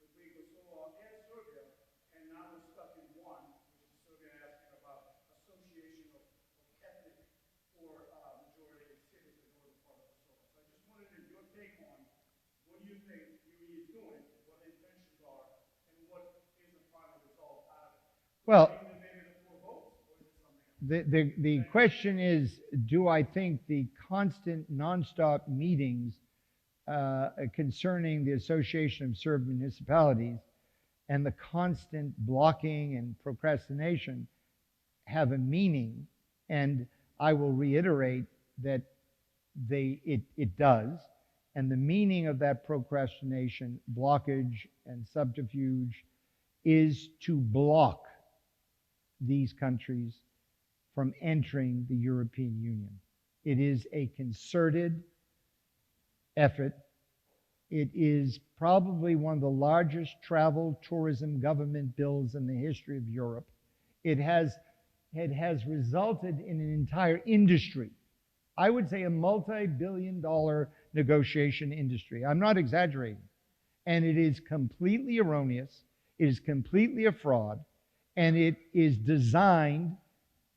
between Kosovo and Serbia, and now we're stuck in one, which is Serbia asking about association of ethnic or majority citizens or the part of Kosovo. So I just wanted to your take on what do you think UE is doing, what the intentions are, and what is the final result out of it? Well, Maybe the 4 votes, or is it something else? the question is, do I think the constant nonstop meetings concerning the Association of Serb Municipalities and the constant blocking and procrastination have a meaning And I will reiterate that it does. And the meaning of that procrastination, blockage, and subterfuge is to block these countries from entering the European Union. It is a concerted effort. It is probably one of the largest travel, tourism, government bills in the history of Europe. It has resulted in an entire industry. I would say a multi-billion-dollar negotiation industry. I'm not exaggerating. And it is completely erroneous. It is completely a fraud. And it is designed,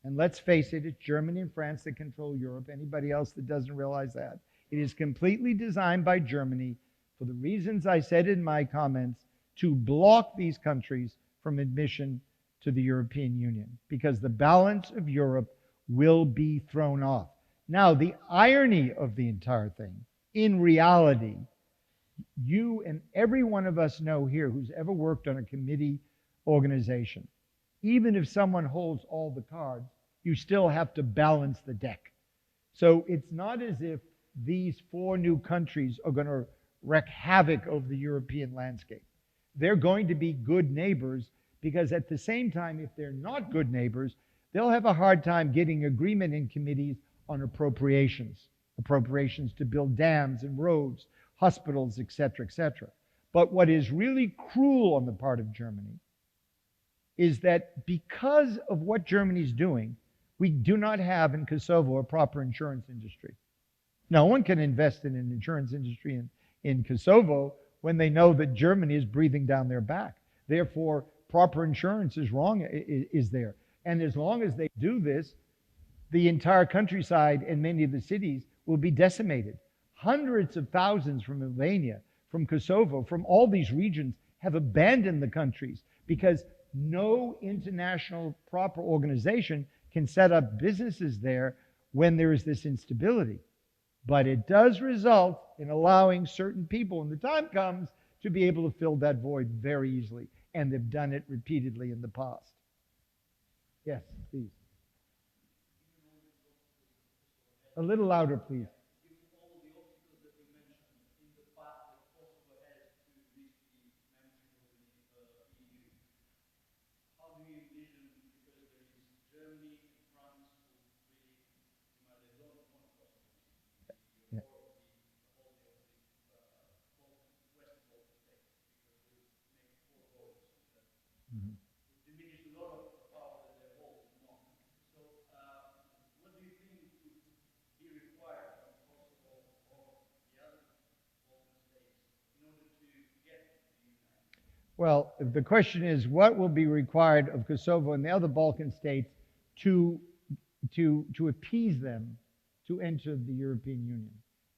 and let's face it, it's Germany and France that control Europe. Anybody else that doesn't realize that? It is completely designed by Germany, for the reasons I said in my comments, to block these countries from admission to the European Union, because the balance of Europe will be thrown off. Now, the irony of the entire thing, in reality, you and every one of us know here who's ever worked on a committee organization, even if someone holds all the cards, you still have to balance the deck. So it's not as if these 4 new countries are going to wreak havoc over the European landscape. They're going to be good neighbors, because at the same time, if they're not good neighbors, they'll have a hard time getting agreement in committees on appropriations to build dams and roads, hospitals, etc., etc. But what is really cruel on the part of Germany is that because of what Germany's doing, we do not have in Kosovo a proper insurance industry. No one can invest in an insurance industry in Kosovo when they know that Germany is breathing down their back. Therefore, proper insurance is there. And as long as they do this, the entire countryside and many of the cities will be decimated. Hundreds of thousands from Albania, from Kosovo, from all these regions have abandoned the countries because no international proper organization can set up businesses there when there is this instability. But it does result in allowing certain people, when the time comes, to be able to fill that void very easily. And they've done it repeatedly in the past. Yes, please. A little louder, please. Well, the question is, what will be required of Kosovo and the other Balkan states to appease them to enter the European Union?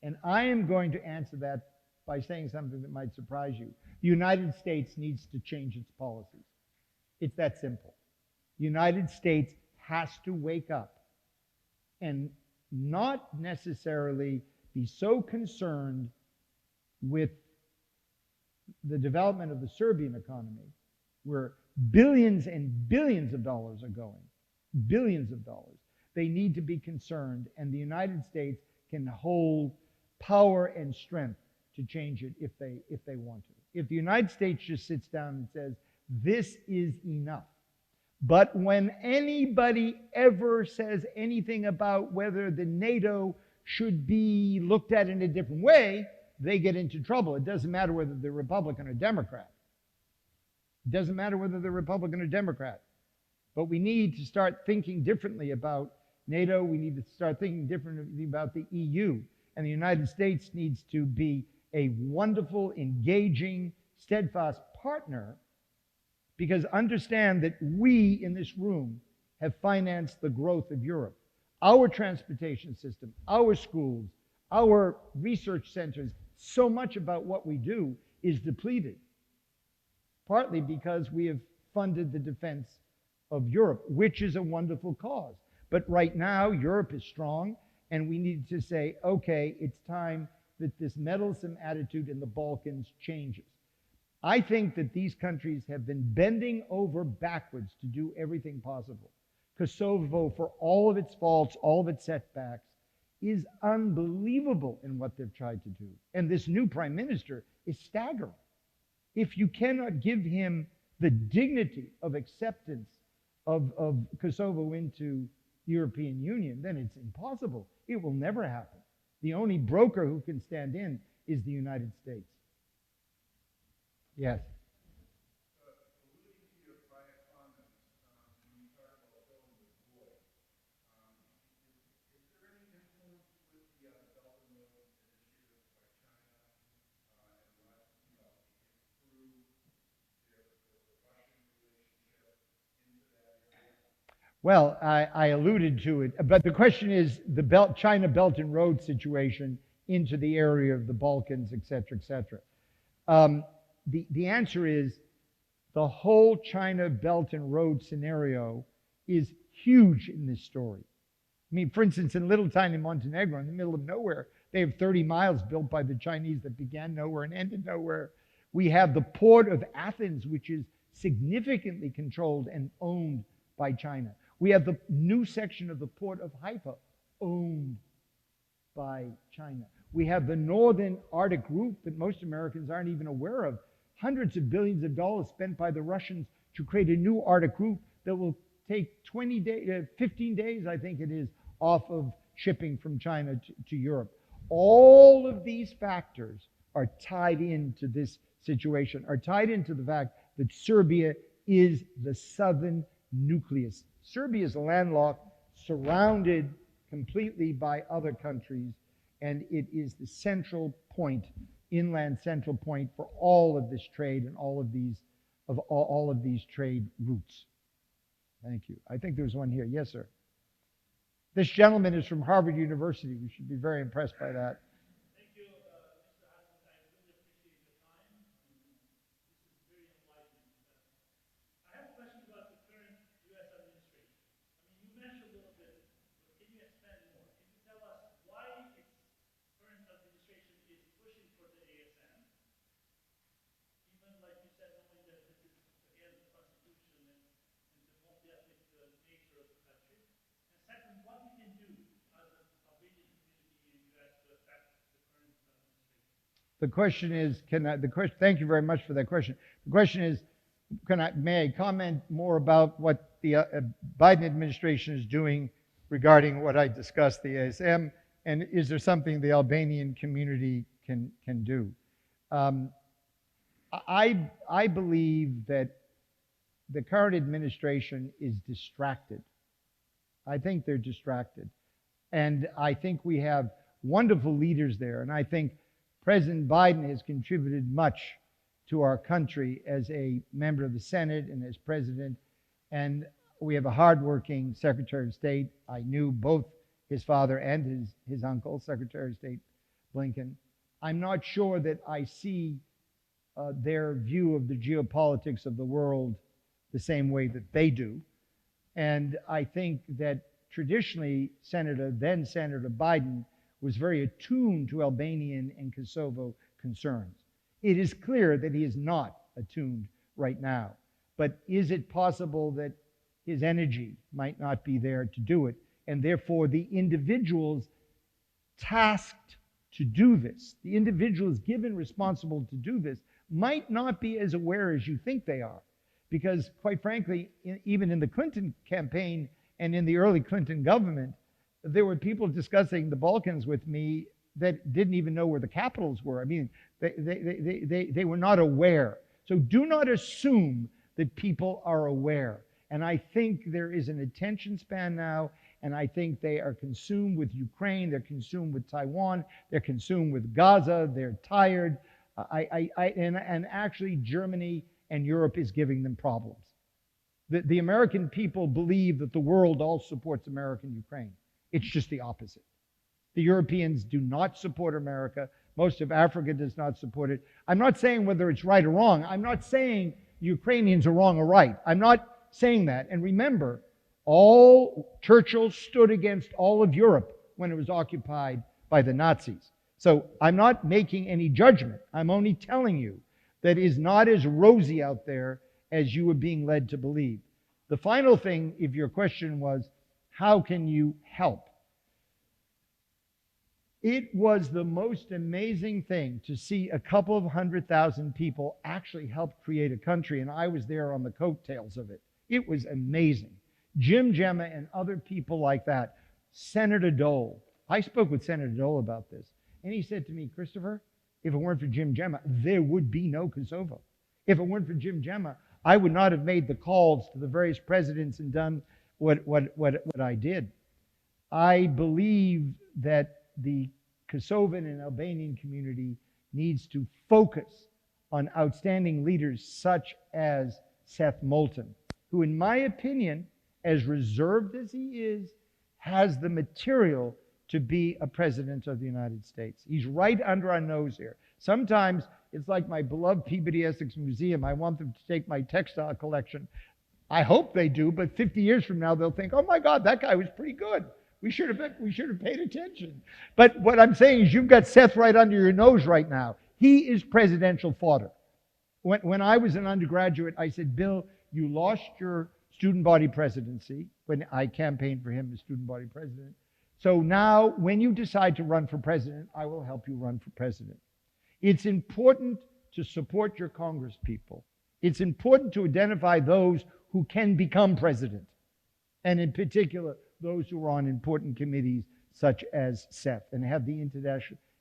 And I am going to answer that by saying something that might surprise you. The United States needs to change its policies. It's that simple. The United States has to wake up and not necessarily be so concerned with the development of the Serbian economy, where billions and billions of dollars are going, billions of dollars. They need to be concerned, and the United States can hold power and strength to change it if they want to. If the United States just sits down and says, this is enough. But when anybody ever says anything about whether the NATO should be looked at in a different way, they get into trouble. It doesn't matter whether they're Republican or Democrat. It doesn't matter whether they're Republican or Democrat. But we need to start thinking differently about NATO. We need to start thinking differently about the EU. And the United States needs to be a wonderful, engaging, steadfast partner, because understand that we in this room have financed the growth of Europe. Our transportation system, our schools, our research centers, so much about what we do is depleted, partly because we have funded the defense of Europe, which is a wonderful cause. But right now, Europe is strong, and we need to say, okay, it's time that this meddlesome attitude in the Balkans changes. I think that these countries have been bending over backwards to do everything possible. Kosovo, for all of its faults, all of its setbacks, is unbelievable in what they've tried to do. And this new prime minister is staggering. If you cannot give him the dignity of acceptance of Kosovo into the European Union, then it's impossible. It will never happen. The only broker who can stand in is the United States. Yes. Well, I alluded to it, but the question is the China Belt and Road situation into the area of the Balkans, et cetera, et cetera. The answer is the whole China Belt and Road scenario is huge in this story. I mean, for instance, in little tiny Montenegro, in the middle of nowhere, they have 30 miles built by the Chinese that began nowhere and ended nowhere. We have the port of Athens, which is significantly controlled and owned by China. We have the new section of the port of Haifa owned by China. We have the northern Arctic route that most Americans aren't even aware of. Hundreds of billions of dollars spent by the Russians to create a new Arctic route that will take 15 days, I think it is, off of shipping from China to Europe. All of these factors are tied into this situation, are tied into the fact that Serbia is the southern nucleus. Serbia is landlocked, surrounded completely by other countries, and it is the central point, inland central point for all of this trade and all of these trade routes. Thank you. I think there's one here. Yes, sir. This gentleman is from Harvard University. We should be very impressed by that. Thank you, Mr. Hyland. I really appreciate your time. This is very enlightening. I have a question about the current U.S. administration. I mean, you mentioned a little bit, but can you expand more? Can you tell us why its current administration is pushing for the ASM? Even like you said, knowing that this is against the Constitution and the multi-ethnic nature of the country. And second, what we can do as an Albanian community in the U.S. to affect the current administration? The question is, thank you very much for that question. The question is, may I comment more about what the Biden administration is doing regarding what I discussed, the ASM, and is there something the Albanian community can do? I believe that the current administration is distracted. I think they're distracted. And I think we have wonderful leaders there, and I think President Biden has contributed much to our country as a member of the Senate and as president. And we have a hardworking Secretary of State. I knew both his father and his uncle, Secretary of State Blinken. I'm not sure that I see their view of the geopolitics of the world the same way that they do. And I think that traditionally, then Senator Biden was very attuned to Albanian and Kosovo concerns. It is clear that he is not attuned right now. But is it possible that his energy might not be there to do it? And therefore, the individuals tasked to do this, the individuals given responsible to do this, might not be as aware as you think they are. Because, quite frankly, even in the Clinton campaign and in the early Clinton government, there were people discussing the Balkans with me that didn't even know where the capitals were. I mean, they were not aware. So do not assume that people are aware. And I think there is an attention span now, and I think they are consumed with Ukraine, they're consumed with Taiwan, they're consumed with Gaza, they're tired. And actually Germany and Europe is giving them problems. The American people believe that the world all supports America and Ukraine. It's just the opposite. The Europeans do not support America. Most of Africa does not support it. I'm not saying whether it's right or wrong. I'm not saying Ukrainians are wrong or right. I'm not saying that. And remember, Churchill stood against all of Europe when it was occupied by the Nazis. So I'm not making any judgment. I'm only telling you that it is not as rosy out there as you are being led to believe. The final thing, if your question was, how can you help? It was the most amazing thing to see a couple of 100,000 people actually help create a country, and I was there on the coattails of it. It was amazing. Jim Gemma and other people like that. Senator Dole. I spoke with Senator Dole about this, and he said to me, Christopher, if it weren't for Jim Gemma, there would be no Kosovo. If it weren't for Jim Gemma, I would not have made the calls to the various presidents and done what I did. I believe that the Kosovan and Albanian community needs to focus on outstanding leaders such as Seth Moulton, who, in my opinion, as reserved as he is, has the material to be a president of the United States. He's right under our nose here. Sometimes it's like my beloved Peabody Essex Museum. I want them to take my textile collection. I hope they do, but 50 years from now, they'll think, oh my God, that guy was pretty good. We should have paid attention. But what I'm saying is you've got Seth right under your nose right now. He is presidential fodder. When I was an undergraduate, I said, Bill, you lost your student body presidency when I campaigned for him as student body president. So now, when you decide to run for president, I will help you run for president. It's important to support your Congress people. It's important to identify those who can become president, and in particular, those who are on important committees such as Seth and have the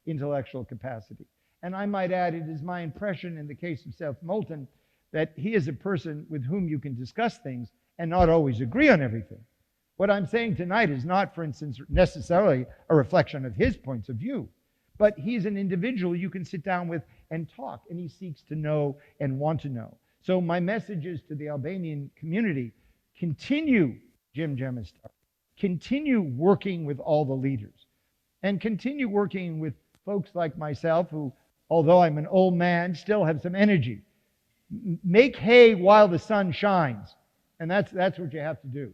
intellectual capacity. And I might add, it is my impression in the case of Seth Moulton that he is a person with whom you can discuss things and not always agree on everything. What I'm saying tonight is not, for instance, necessarily a reflection of his points of view, but he's an individual you can sit down with and talk, and he seeks to know and want to know. So my message is to the Albanian community, continue Jim Gemma's stuff. Continue working with all the leaders, and continue working with folks like myself who, although I'm an old man, still have some energy. Make hay while the sun shines, and that's what you have to do.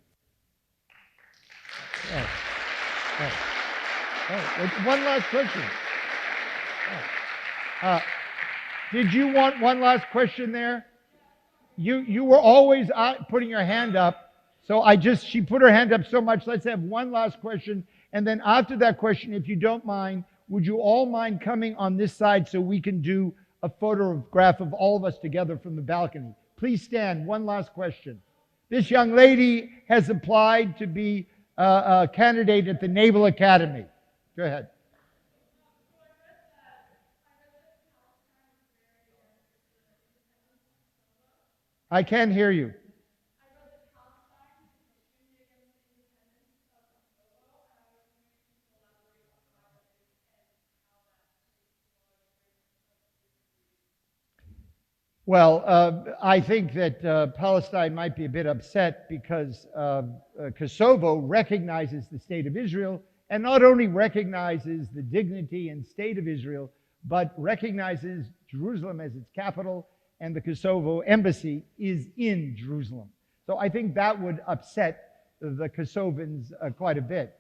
One last question. Did you want one last question there? You were always putting your hand up. So she put her hand up so much. Let's have one last question. And then after that question, if you don't mind, would you all mind coming on this side so we can do a photograph of all of us together from the balcony? Please stand. One last question. This young lady has applied to be a candidate at the Naval Academy. Go ahead. I can't hear you. Well, I think that Palestine might be a bit upset because Kosovo recognizes the state of Israel, and not only recognizes the dignity and state of Israel, but recognizes Jerusalem as its capital, and the Kosovo embassy is in Jerusalem. So I think that would upset the Kosovans quite a bit.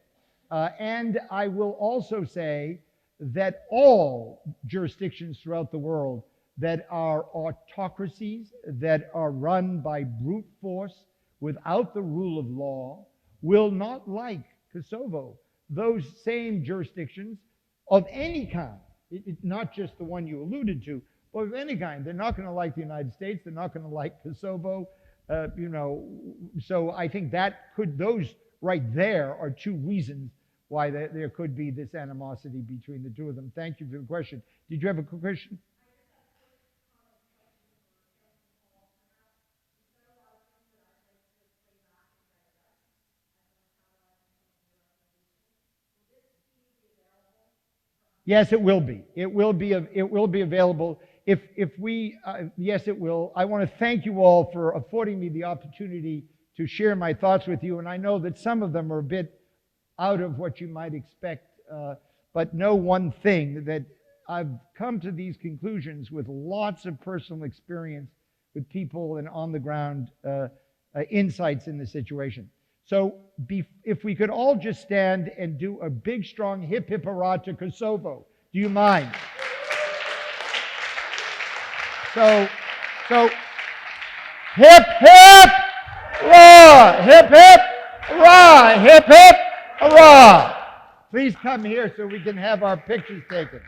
And I will also say that all jurisdictions throughout the world that are autocracies, that are run by brute force without the rule of law, will not like Kosovo. Those same jurisdictions of any kind, not just the one you alluded to, but of any kind, they're not going to like the United States, they're not going to like Kosovo, so I think those right there are two reasons why there could be this animosity between the two of them. Thank you for the question. Did you have a question? Yes, it will be. It will be available. Yes, it will. I want to thank you all for affording me the opportunity to share my thoughts with you. And I know that some of them are a bit out of what you might expect. But know one thing, that I've come to these conclusions with lots of personal experience with people and on-the-ground insights in the situation. So if we could all just stand and do a big, strong hip, hip, hurrah to Kosovo. Do you mind? So hip, hip, Hurrah! Hip, hip! Hurrah! Hip, hip! Hurrah! Please come here so we can have our pictures taken.